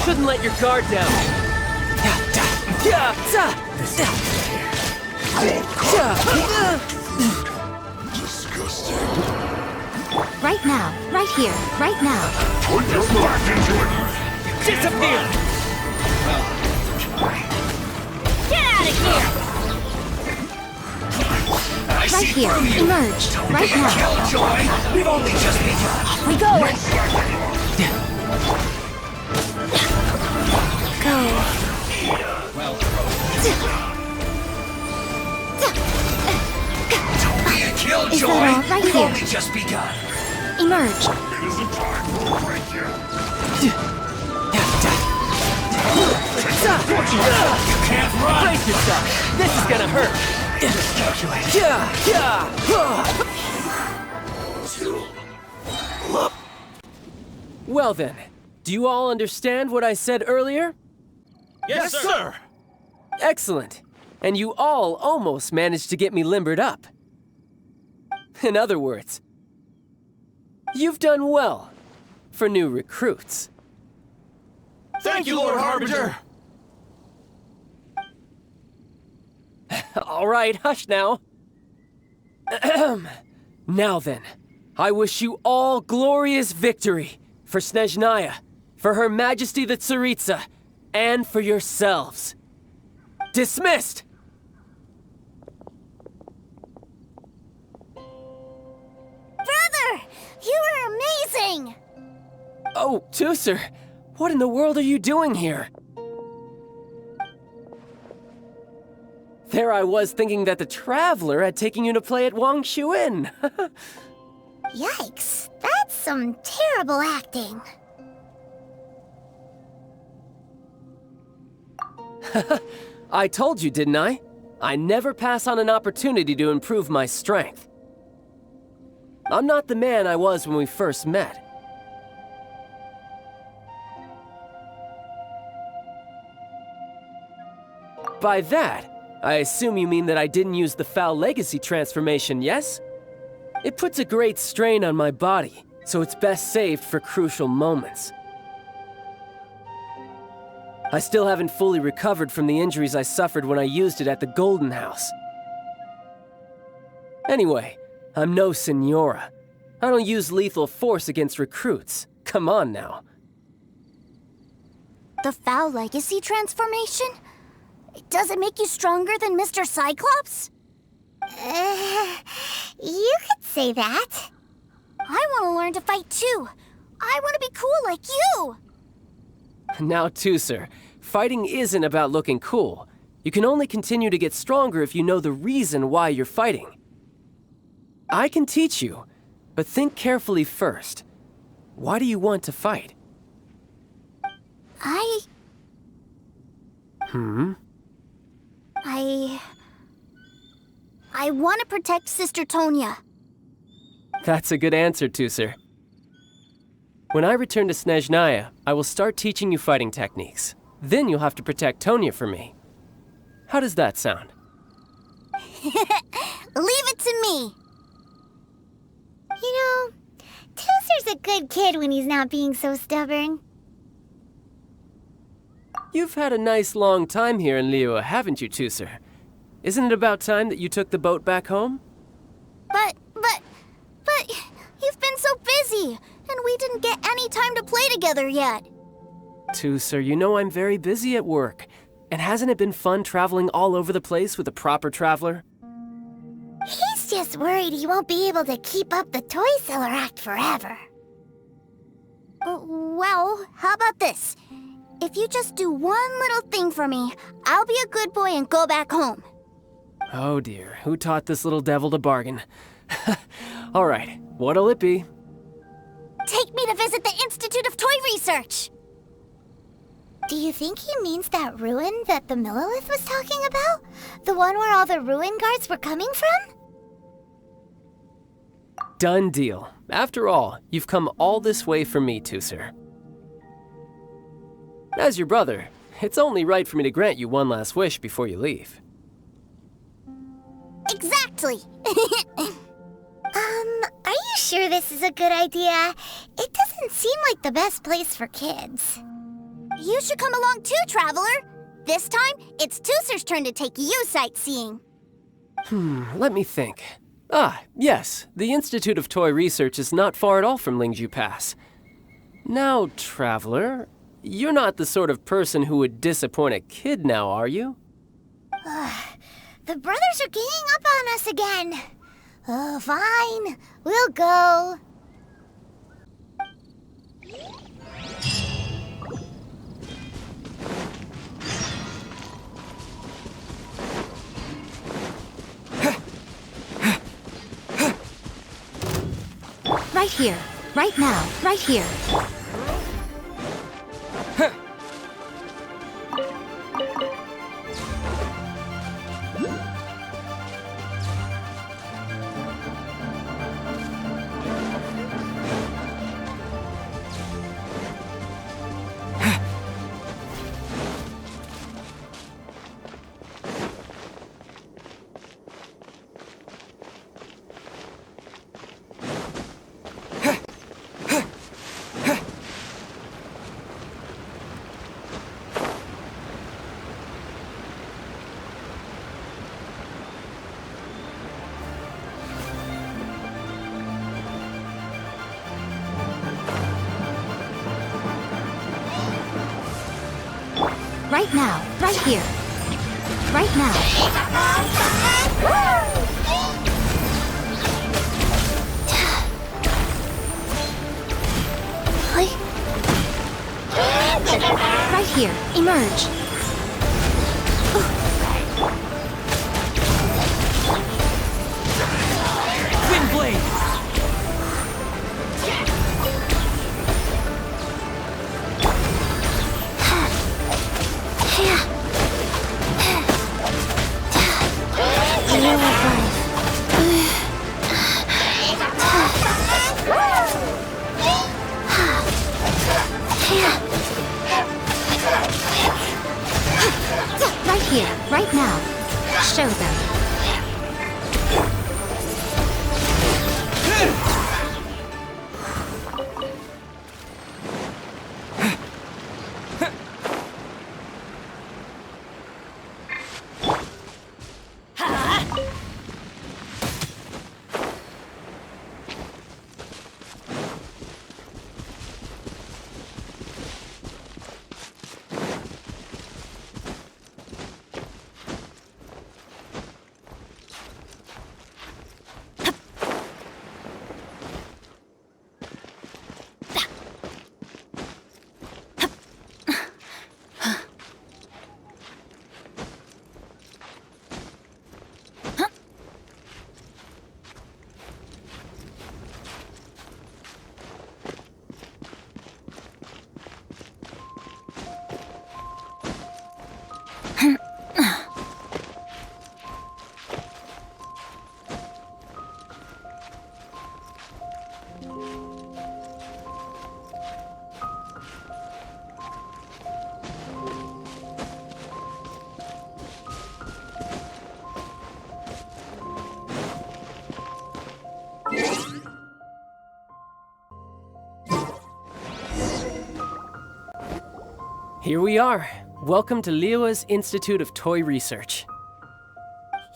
[SPEAKER 3] Shouldn't let your guard down.
[SPEAKER 1] Right now, right here, right now.
[SPEAKER 10] Put your back into it!
[SPEAKER 3] Disappear!
[SPEAKER 1] Get out of here! Right here, emerge, right now.
[SPEAKER 9] Killjoy! We've only just begun.
[SPEAKER 1] Off we go! Go.
[SPEAKER 9] Don't be a killjoy!
[SPEAKER 1] Is that all? Right
[SPEAKER 9] We've
[SPEAKER 1] here.
[SPEAKER 9] only just begun.
[SPEAKER 1] Emerge.
[SPEAKER 10] It isn't time for a break yet.
[SPEAKER 9] You can't run!
[SPEAKER 3] Brace yourself! This is gonna hurt! Well then, do you all understand what I said earlier?
[SPEAKER 13] Yes, sir!
[SPEAKER 3] Excellent. And you all almost managed to get me limbered up. In other words, you've done well for new recruits.
[SPEAKER 13] Thank you, Lord Harbinger!
[SPEAKER 3] All right, hush now. Now then, I wish you all glorious victory for Snezhnaya, for Her Majesty the Tsaritsa, and for yourselves. Dismissed!
[SPEAKER 1] Brother, you are amazing!
[SPEAKER 3] Oh, Tusser, what in the world are you doing here? There I was thinking that the Traveler had taken you to play at Wangshuin.
[SPEAKER 1] Yikes, that's some terrible acting.
[SPEAKER 3] I told you, didn't I? I never pass on an opportunity to improve my strength. I'm not the man I was when we first met. By that, I assume you mean that I didn't use the Foul Legacy transformation, yes? It puts a great strain on my body, so it's best saved for crucial moments. I still haven't fully recovered from the injuries I suffered when I used it at the Golden House. Anyway, I'm no Signora. I don't use lethal force against recruits. Come on now.
[SPEAKER 1] The Foul Legacy transformation? Does it make you stronger than Mr. Cyclops? You could say that. I want to learn to fight too. I want to be cool like you.
[SPEAKER 3] Now, Tusser, fighting isn't about looking cool. You can only continue to get stronger if you know the reason why you're fighting. I can teach you, but think carefully first. Why do you want to fight?
[SPEAKER 1] I want to protect Sister Tonya.
[SPEAKER 3] That's a good answer, Tusser. When I return to Snezhnaya, I will start teaching you fighting techniques. Then you'll have to protect Tonya for me. How does that sound?
[SPEAKER 1] Leave it to me. You know, Tusser's a good kid when he's not being so stubborn.
[SPEAKER 3] You've had a nice long time here in Liyue, haven't you, Tusser? Isn't it about time that you took the boat back home?
[SPEAKER 1] But you've been so busy, and we didn't get any time to play together yet.
[SPEAKER 3] Tusser, you know I'm very busy at work. And hasn't it been fun traveling all over the place with a proper traveler?
[SPEAKER 1] He's just worried he won't be able to keep up the toy seller act forever. Well, how about this? If you just do one little thing for me, I'll be a good boy and go back home.
[SPEAKER 3] Oh dear, who taught this little devil to bargain? All right, what'll it be?
[SPEAKER 1] Take me to visit the Institute of Toy Research! Do you think he means that ruin that the Millilith was talking about? The one where all the ruin guards were coming from?
[SPEAKER 3] Done deal. After all, you've come all this way for me, Tusser. As your brother, it's only right for me to grant you one last wish before you leave.
[SPEAKER 1] Exactly. Are you sure this is a good idea? It doesn't seem like the best place for kids. You should come along too, Traveler. This time, it's Tooser's turn to take you sightseeing.
[SPEAKER 3] Let me think. Ah, yes, the Institute of Toy Research is not far at all from Lingju Pass. Now, Traveler, you're not the sort of person who would disappoint a kid now, are you?
[SPEAKER 1] The brothers are ganging up on us again. Oh, fine. We'll go.
[SPEAKER 7] Right here. Right now. Right here. Right now. Right here. Right now. Right here. Emerge.
[SPEAKER 13] Wind blade!
[SPEAKER 7] Right here, right now. Show them.
[SPEAKER 3] Here we are. Welcome to Liyue's Institute of Toy Research.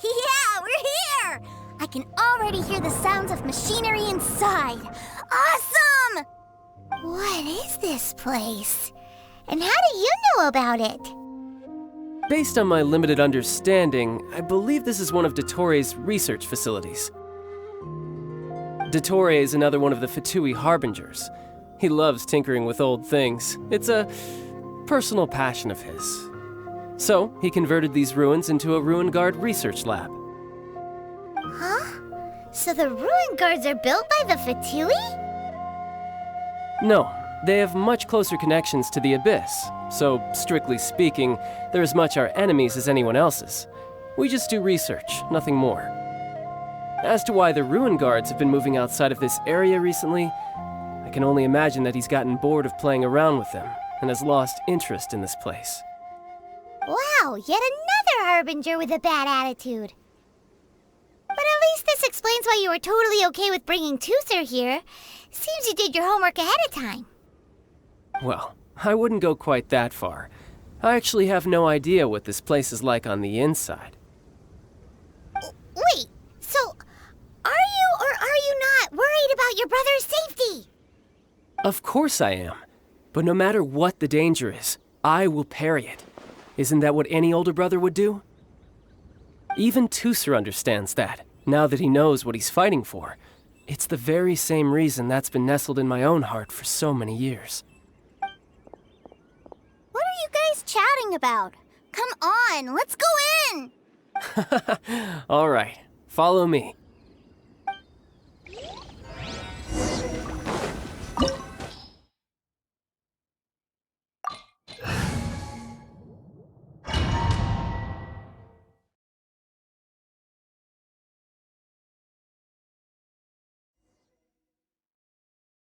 [SPEAKER 1] Yeah, we're here! I can already hear the sounds of machinery inside. Awesome! What is this place? And how do you know about it?
[SPEAKER 3] Based on my limited understanding, I believe this is one of Dottoro's research facilities. Dottore is another one of the Fatui Harbingers. He loves tinkering with old things. It's a personal passion of his. So, he converted these ruins into a Ruin Guard research lab.
[SPEAKER 1] Huh? So the ruin guards are built by the Fatui?
[SPEAKER 3] No, they have much closer connections to the Abyss, so strictly speaking, they're as much our enemies as anyone else's. We just do research, nothing more. As to why the Ruin Guards have been moving outside of this area recently, I can only imagine that he's gotten bored of playing around with them and has lost interest in this place.
[SPEAKER 1] Wow, yet another harbinger with a bad attitude. But at least this explains why you were totally okay with bringing Tooser here. Seems you did your homework ahead of time.
[SPEAKER 3] Well, I wouldn't go quite that far. I actually have no idea what this place is like on the inside.
[SPEAKER 1] Wait, so are you or are you not worried about your brother's safety?
[SPEAKER 3] Of course I am. But no matter what the danger is, I will parry it. Isn't that what any older brother would do? Even Tooser understands that, now that he knows what he's fighting for. It's the very same reason that's been nestled in my own heart for so many years.
[SPEAKER 1] What are you guys chatting about? Come on, let's go in!
[SPEAKER 3] All right, follow me.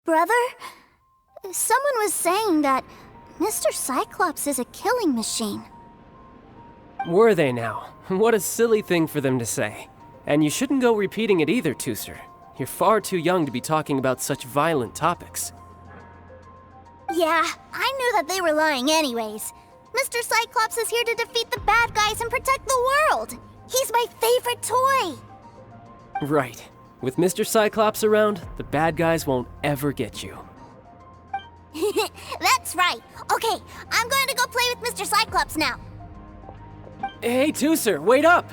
[SPEAKER 1] Brother, someone was saying that Mr. Cyclops is a killing machine.
[SPEAKER 3] Were they now? What a silly thing for them to say. And you shouldn't go repeating it either, Tooser. You're far too young to be talking about such violent topics.
[SPEAKER 1] Yeah, I knew that they were lying anyways. Mr. Cyclops is here to defeat the bad guys and protect the world. He's my favorite toy.
[SPEAKER 3] Right. With Mr. Cyclops around, the bad guys won't ever get you.
[SPEAKER 1] That's right. Okay, I'm going to go play with Mr. Cyclops now.
[SPEAKER 3] Hey, Tooser, wait up!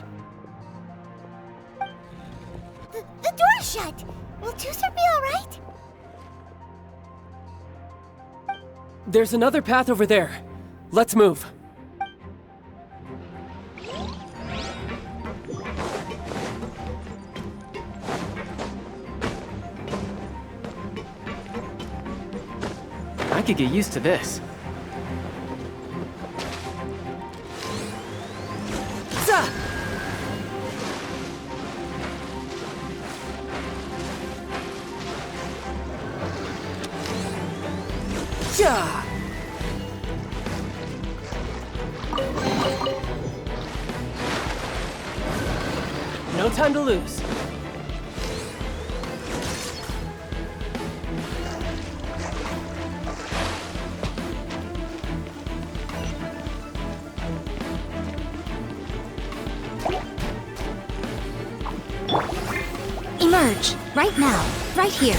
[SPEAKER 1] The door's shut. Will Tooser be all right?
[SPEAKER 3] There's another path over there. Let's move. I could get used to this. Zah! Yeah! No time to lose.
[SPEAKER 6] Emerge. Right now. Right here.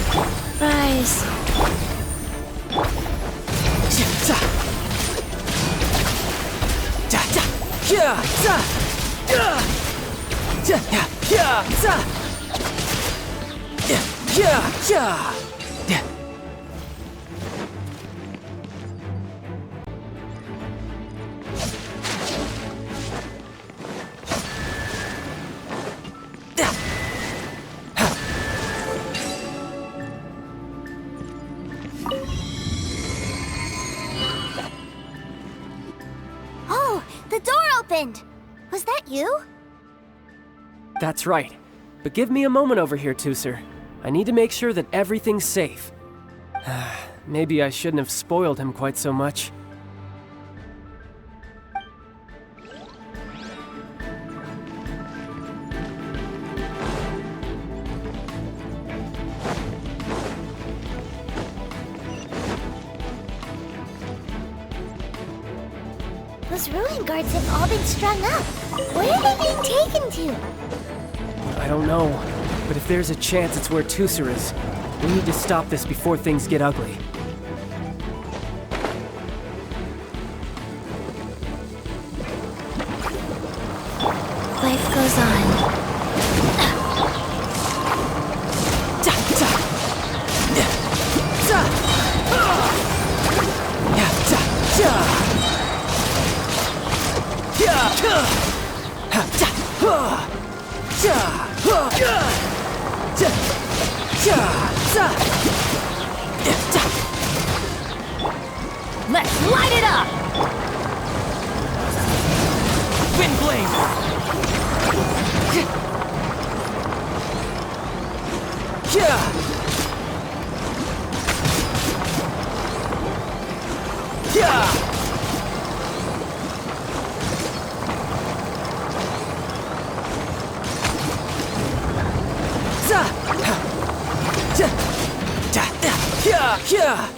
[SPEAKER 6] Rise.
[SPEAKER 1] Oh, the door opened. Was that you?
[SPEAKER 3] That's right. But give me a moment over here, Tooser. I need to make sure that everything's safe. Maybe I shouldn't have spoiled him quite so much.
[SPEAKER 1] Those ruin guards have all been strung up. Where are they being taken to?
[SPEAKER 3] I don't know, but if there's a chance it's where Tooser is, we need to stop this before things get ugly.
[SPEAKER 6] Life goes on.
[SPEAKER 2] Let's light it up! Wind blade!
[SPEAKER 3] Yeah!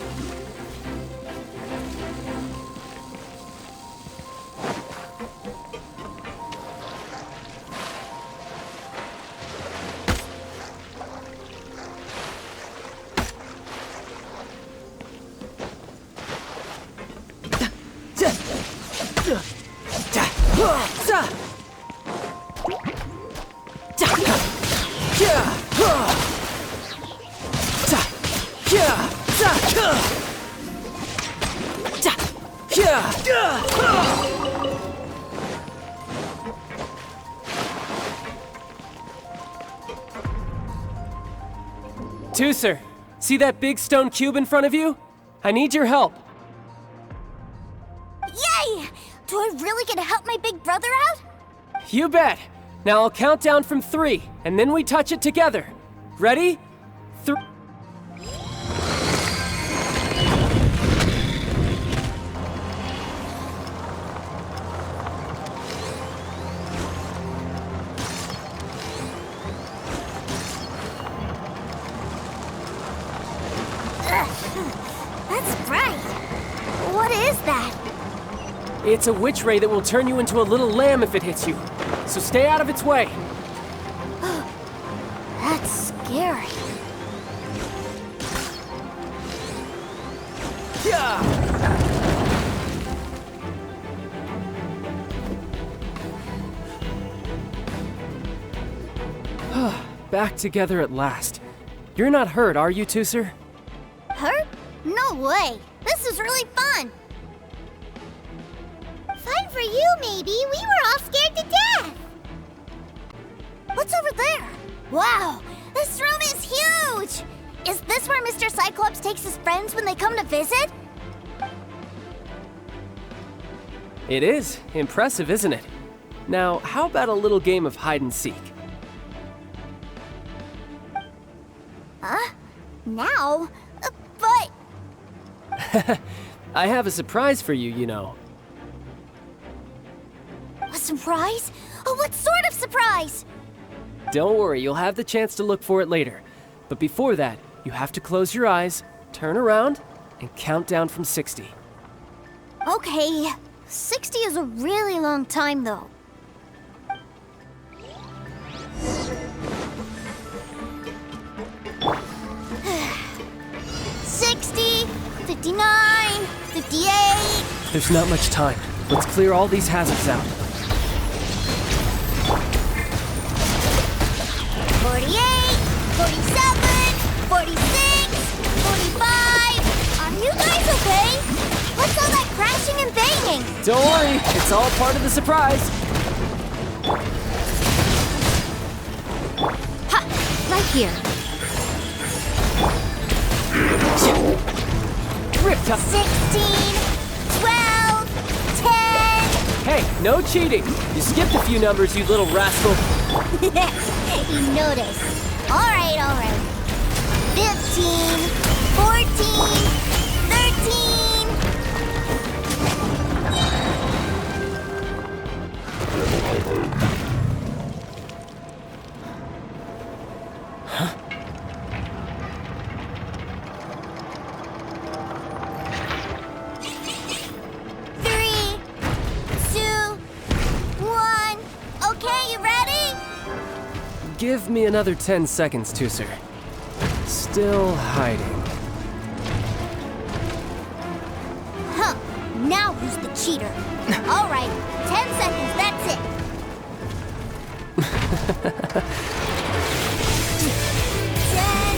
[SPEAKER 3] Tooser, see that big stone cube in front of you? I need your help.
[SPEAKER 1] Yay! Do I really get to help my big brother out?
[SPEAKER 3] You bet. Now I'll count down from 3, and then we touch it together. Ready? 3.
[SPEAKER 1] That's bright. What is that?
[SPEAKER 3] It's a witch ray that will turn you into a little lamb if it hits you. So stay out of its way.
[SPEAKER 1] That's scary.
[SPEAKER 3] Back together at last. You're not hurt, are you, Tooser?
[SPEAKER 1] Hurt? No way. This is really fun. Fun for you, maybe. We were all scared to death. What's over there? Wow, this room is huge. Is this where Mr. Cyclops takes his friends when they come to visit?
[SPEAKER 3] It is. Impressive, isn't it? Now, how about a little game of hide and seek?
[SPEAKER 1] Huh? Now? But...
[SPEAKER 3] I have a surprise for you, you know.
[SPEAKER 1] A surprise? Oh, what sort of surprise?
[SPEAKER 3] Don't worry, you'll have the chance to look for it later. But before that, you have to close your eyes, turn around, and count down from 60.
[SPEAKER 1] Okay. 60 is a really long time, though. $60, $59, $58.
[SPEAKER 3] There's not much time. Let's clear all these hazards out.
[SPEAKER 1] 48, 47, 46, 45. Are you guys okay? What's all that crashing and banging?
[SPEAKER 3] Don't worry, it's all part of the surprise.
[SPEAKER 1] Ha! Right here.
[SPEAKER 3] Ripped up.
[SPEAKER 1] 16, 12, 10.
[SPEAKER 3] Hey, no cheating. You skipped a few numbers, you little rascal.
[SPEAKER 1] You noticed. All right. 15, 14, 13.
[SPEAKER 3] Huh? Give me another 10 seconds, Tooser. Still hiding.
[SPEAKER 1] Huh. Now who's the cheater? All right. 10 seconds, that's it. 10,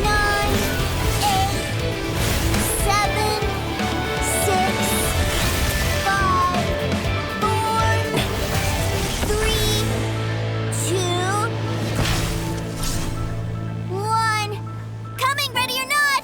[SPEAKER 1] 9, 8, 7, 6, 5, 4, 3, 2, 1. Coming, ready or not?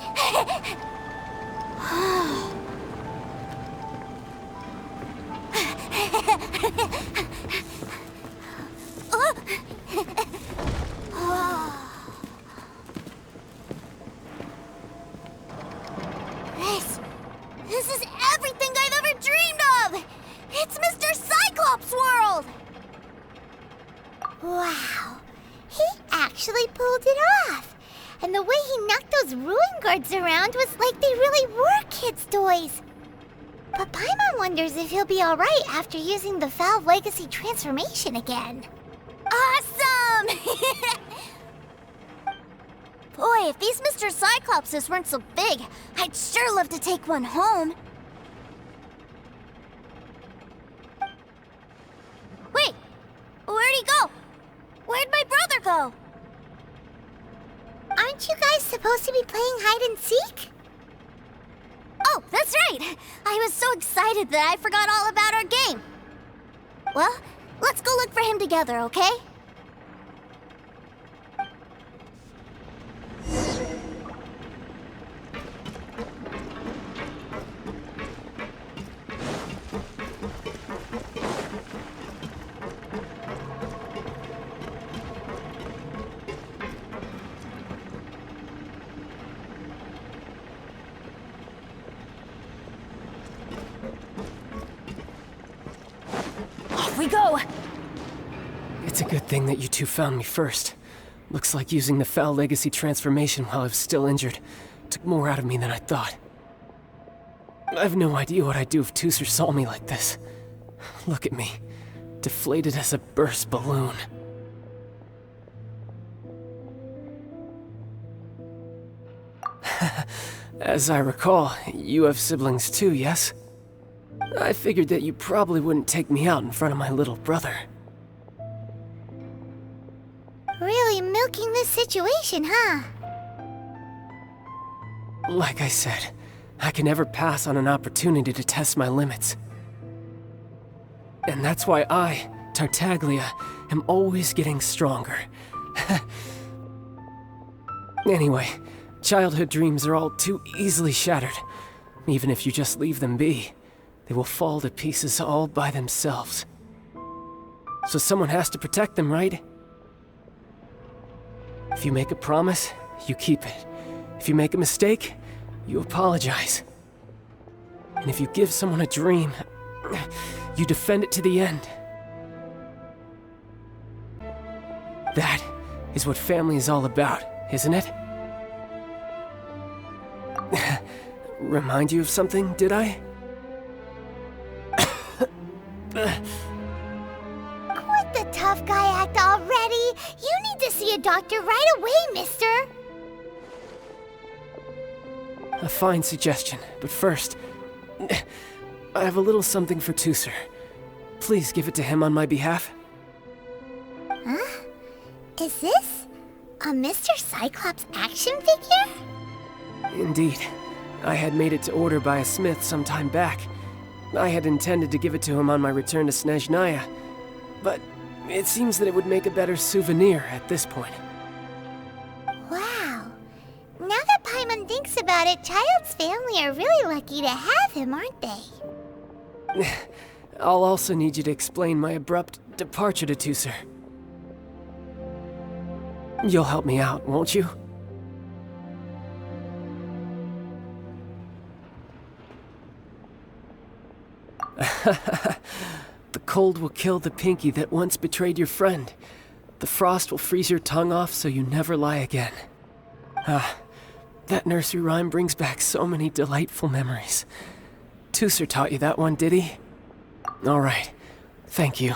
[SPEAKER 1] This is everything I've ever dreamed of! It's Mr. Cyclops' world! Wow, he actually pulled it off. And the way he knocked those ruin guards around was like they really were kids' toys. But Paimon wonders if he'll be alright after using the Valve Legacy transformation again. Awesome! Boy, if these Mr. Cyclopses weren't so big, I'd sure love to take one home. Wait, where'd he go? Where'd my brother go? Aren't you guys supposed to be playing hide and seek? Oh, that's right! I was so excited that I forgot all about our game. Well, let's go look for him together, okay?
[SPEAKER 6] We go!
[SPEAKER 3] It's a good thing that you two found me first. Looks like using the Foul Legacy transformation while I was still injured took more out of me than I thought. I have no idea what I'd do if Tooser saw me like this. Look at me, deflated as a burst balloon. As I recall, you have siblings too, yes? I figured that you probably wouldn't take me out in front of my little brother.
[SPEAKER 1] Really milking this situation, huh?
[SPEAKER 3] Like I said, I can never pass on an opportunity to test my limits. And that's why I, Tartaglia, am always getting stronger. Anyway, childhood dreams are all too easily shattered. Even if you just leave them be, they will fall to pieces all by themselves. So someone has to protect them, right? If you make a promise, you keep it. If you make a mistake, you apologize. And if you give someone a dream, you defend it to the end. That is what family is all about, isn't it? Remind you of something, did I?
[SPEAKER 1] Quit the tough guy act already! You need to see a doctor right away, mister!
[SPEAKER 3] A fine suggestion, but first, I have a little something for Tooser. Please give it to him on my behalf.
[SPEAKER 1] Huh? Is this a Mr. Cyclops action figure?
[SPEAKER 3] Indeed. I had made it to order by a smith some time back. I had intended to give it to him on my return to Snezhnaya, but it seems that it would make a better souvenir at this point.
[SPEAKER 1] Wow. Now that Paimon thinks about it, Child's family are really lucky to have him, aren't they?
[SPEAKER 3] I'll also need you to explain my abrupt departure to Tooser. You'll help me out, won't you? The cold will kill the pinky that once betrayed your friend. The frost will freeze your tongue off so you never lie again. That nursery rhyme brings back so many delightful memories. Tooser taught you that one, did he? All right. Thank you.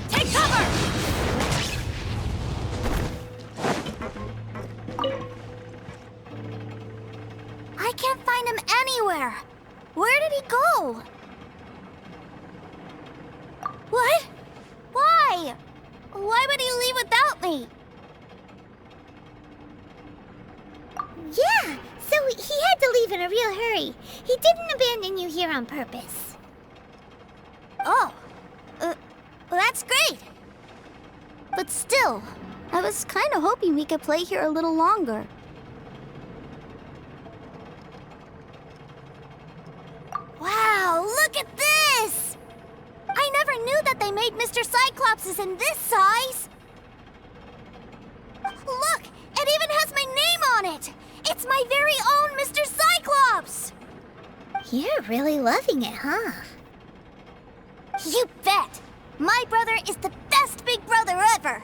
[SPEAKER 6] Take cover!
[SPEAKER 1] I can't find him anywhere. Where did he go? What? Why? Why would he leave without me? Yeah, so he had to leave in a real hurry. He didn't abandon you here on purpose. Oh, well, that's great. But still, I was kind of hoping we could play here a little longer. Wow, look at this! I never knew that they made Mr. Cyclopses in this size! Look, it even has my name on it! It's my very own Mr. Cyclops! Cyclops! You're really loving it, huh? You bet! My brother is the best big brother ever!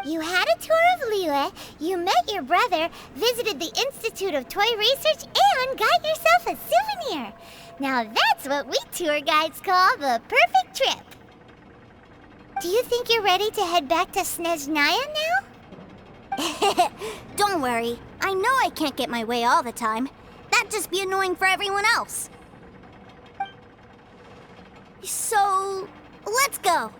[SPEAKER 1] You had a tour of Liyue, you met your brother, visited the Institute of Toy Research, and got yourself a souvenir. Now that's what we tour guides call the perfect trip. Do you think you're ready to head back to Snezhnaya now? Don't worry. I know I can't get my way all the time. That'd just be annoying for everyone else. So, let's go.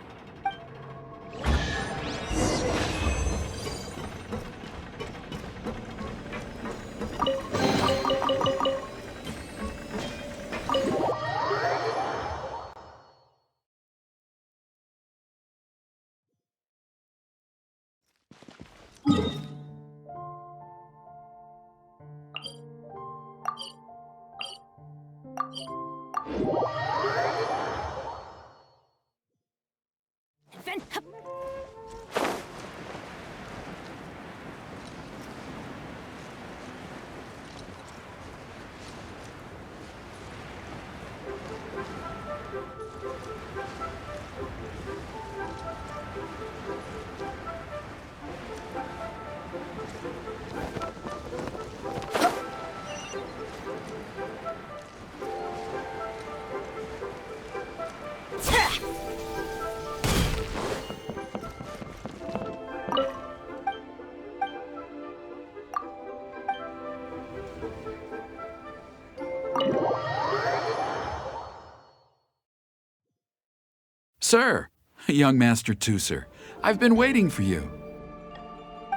[SPEAKER 14] Sir, young Master Tooser, I've been waiting for you.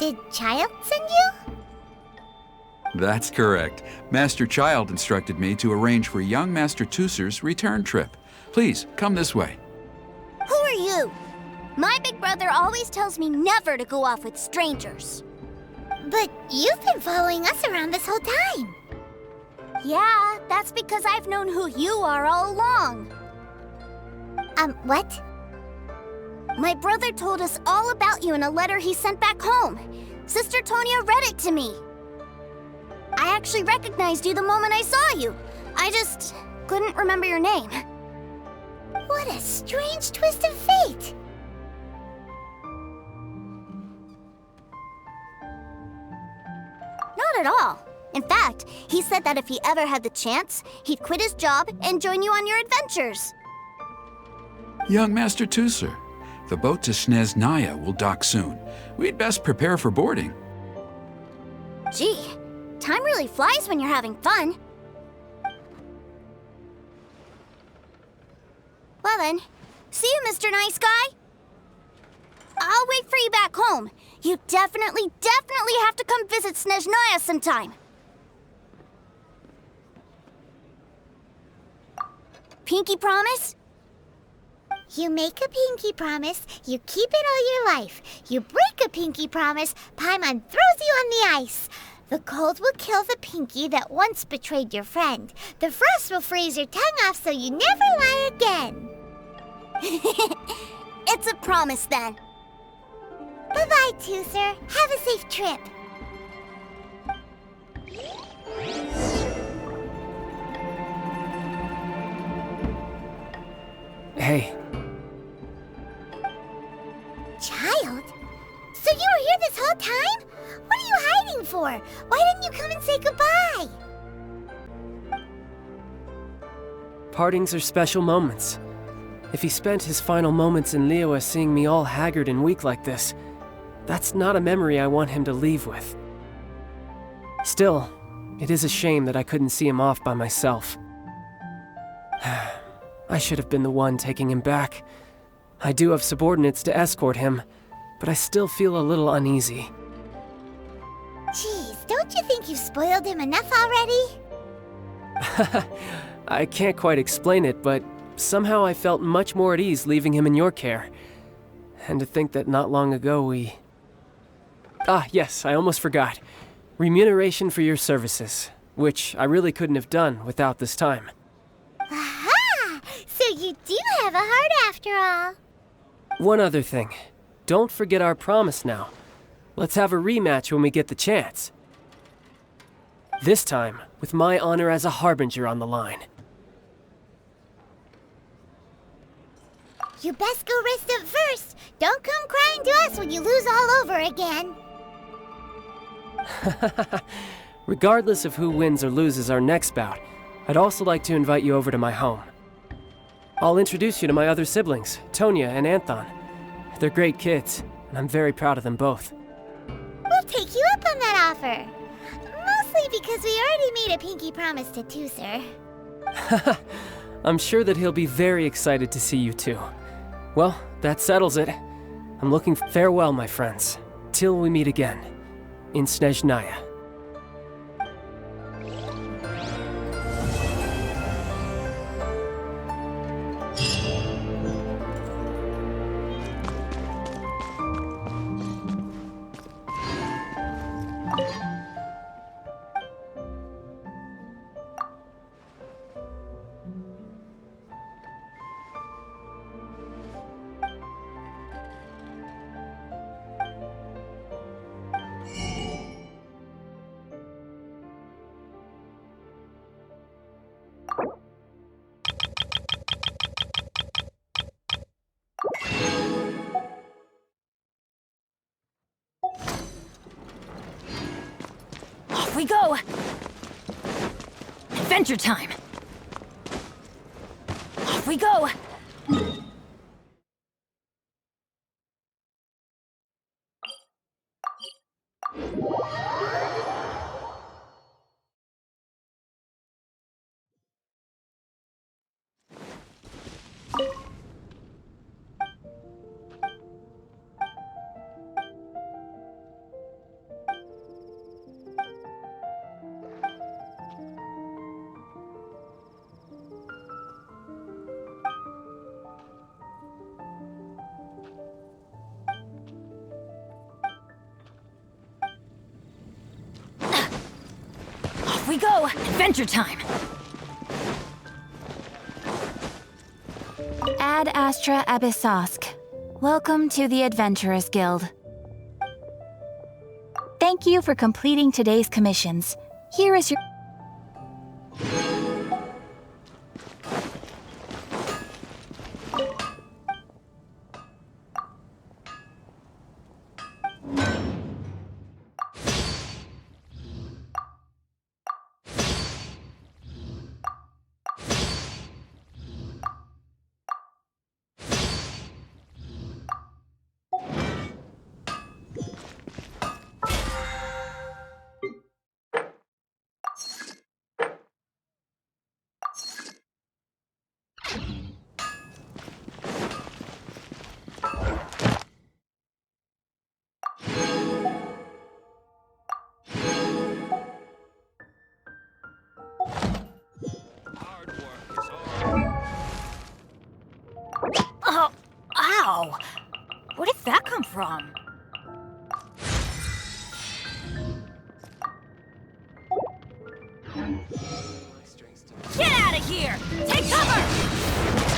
[SPEAKER 1] Did Child send you?
[SPEAKER 14] That's correct. Master Child instructed me to arrange for young Master Tooser's return trip. Please, come this way.
[SPEAKER 1] Who are you? My big brother always tells me never to go off with strangers. But you've been following us around this whole time. Yeah, that's because I've known who you are all along. What? My brother told us all about you in a letter he sent back home. Sister Tonya read it to me. I actually recognized you the moment I saw you. I just couldn't remember your name. What a strange twist of fate. Not at all. In fact, he said that if he ever had the chance, he'd quit his job and join you on your adventures.
[SPEAKER 14] Young Master Tooser, the boat to Snezhnaya will dock soon. We'd best prepare for boarding.
[SPEAKER 1] Gee, time really flies when you're having fun. Well then, see you, Mr. Nice Guy. I'll wait for you back home. You definitely have to come visit Snezhnaya sometime. Pinky promise? You make a pinky promise, you keep it all your life. You break a pinky promise, Paimon throws you on the ice. The cold will kill the pinky that once betrayed your friend. The frost will freeze your tongue off so you never lie again. It's a promise then. Bye-bye, Tooser. Have a safe trip.
[SPEAKER 3] Hey.
[SPEAKER 1] Child? So you were here this whole time? What are you hiding for? Why didn't you come and say goodbye?
[SPEAKER 3] Partings are special moments. If he spent his final moments in Liyue seeing me all haggard and weak like this, that's not a memory I want him to leave with. Still, it is a shame that I couldn't see him off by myself. I should have been the one taking him back. I do have subordinates to escort him, but I still feel a little uneasy.
[SPEAKER 1] Jeez, don't you think you've spoiled him enough already?
[SPEAKER 3] I can't quite explain it, but somehow I felt much more at ease leaving him in your care. And to think that not long ago we... Ah, yes, I almost forgot. Remuneration for your services, which I really couldn't have done without this time.
[SPEAKER 1] Aha! So you do have a heart after all.
[SPEAKER 3] One other thing. Don't forget our promise now. Let's have a rematch when we get the chance. This time, with my honor as a harbinger on the line.
[SPEAKER 1] You best go rest up first. Don't come crying to us when you lose all over again.
[SPEAKER 3] Regardless of who wins or loses our next bout, I'd also like to invite you over to my home. I'll introduce you to my other siblings, Tonya and Anthon. They're great kids, and I'm very proud of them both.
[SPEAKER 1] We'll take you up on that offer. Mostly because we already made a pinky promise to Tooser.
[SPEAKER 3] I'm sure that he'll be very excited to see you too. Well, that settles it. I'm looking farewell, my friends, till we meet again, in Snezhnaya.
[SPEAKER 15] Off we go! Adventure time! Off we go! Off we go! Adventure time!
[SPEAKER 6] Ad Astra Abyssosk. Welcome to the Adventurers Guild. Thank you for completing today's commissions. Here is your...
[SPEAKER 15] Oh, ow! Where did that come from? Get out of here! Take cover!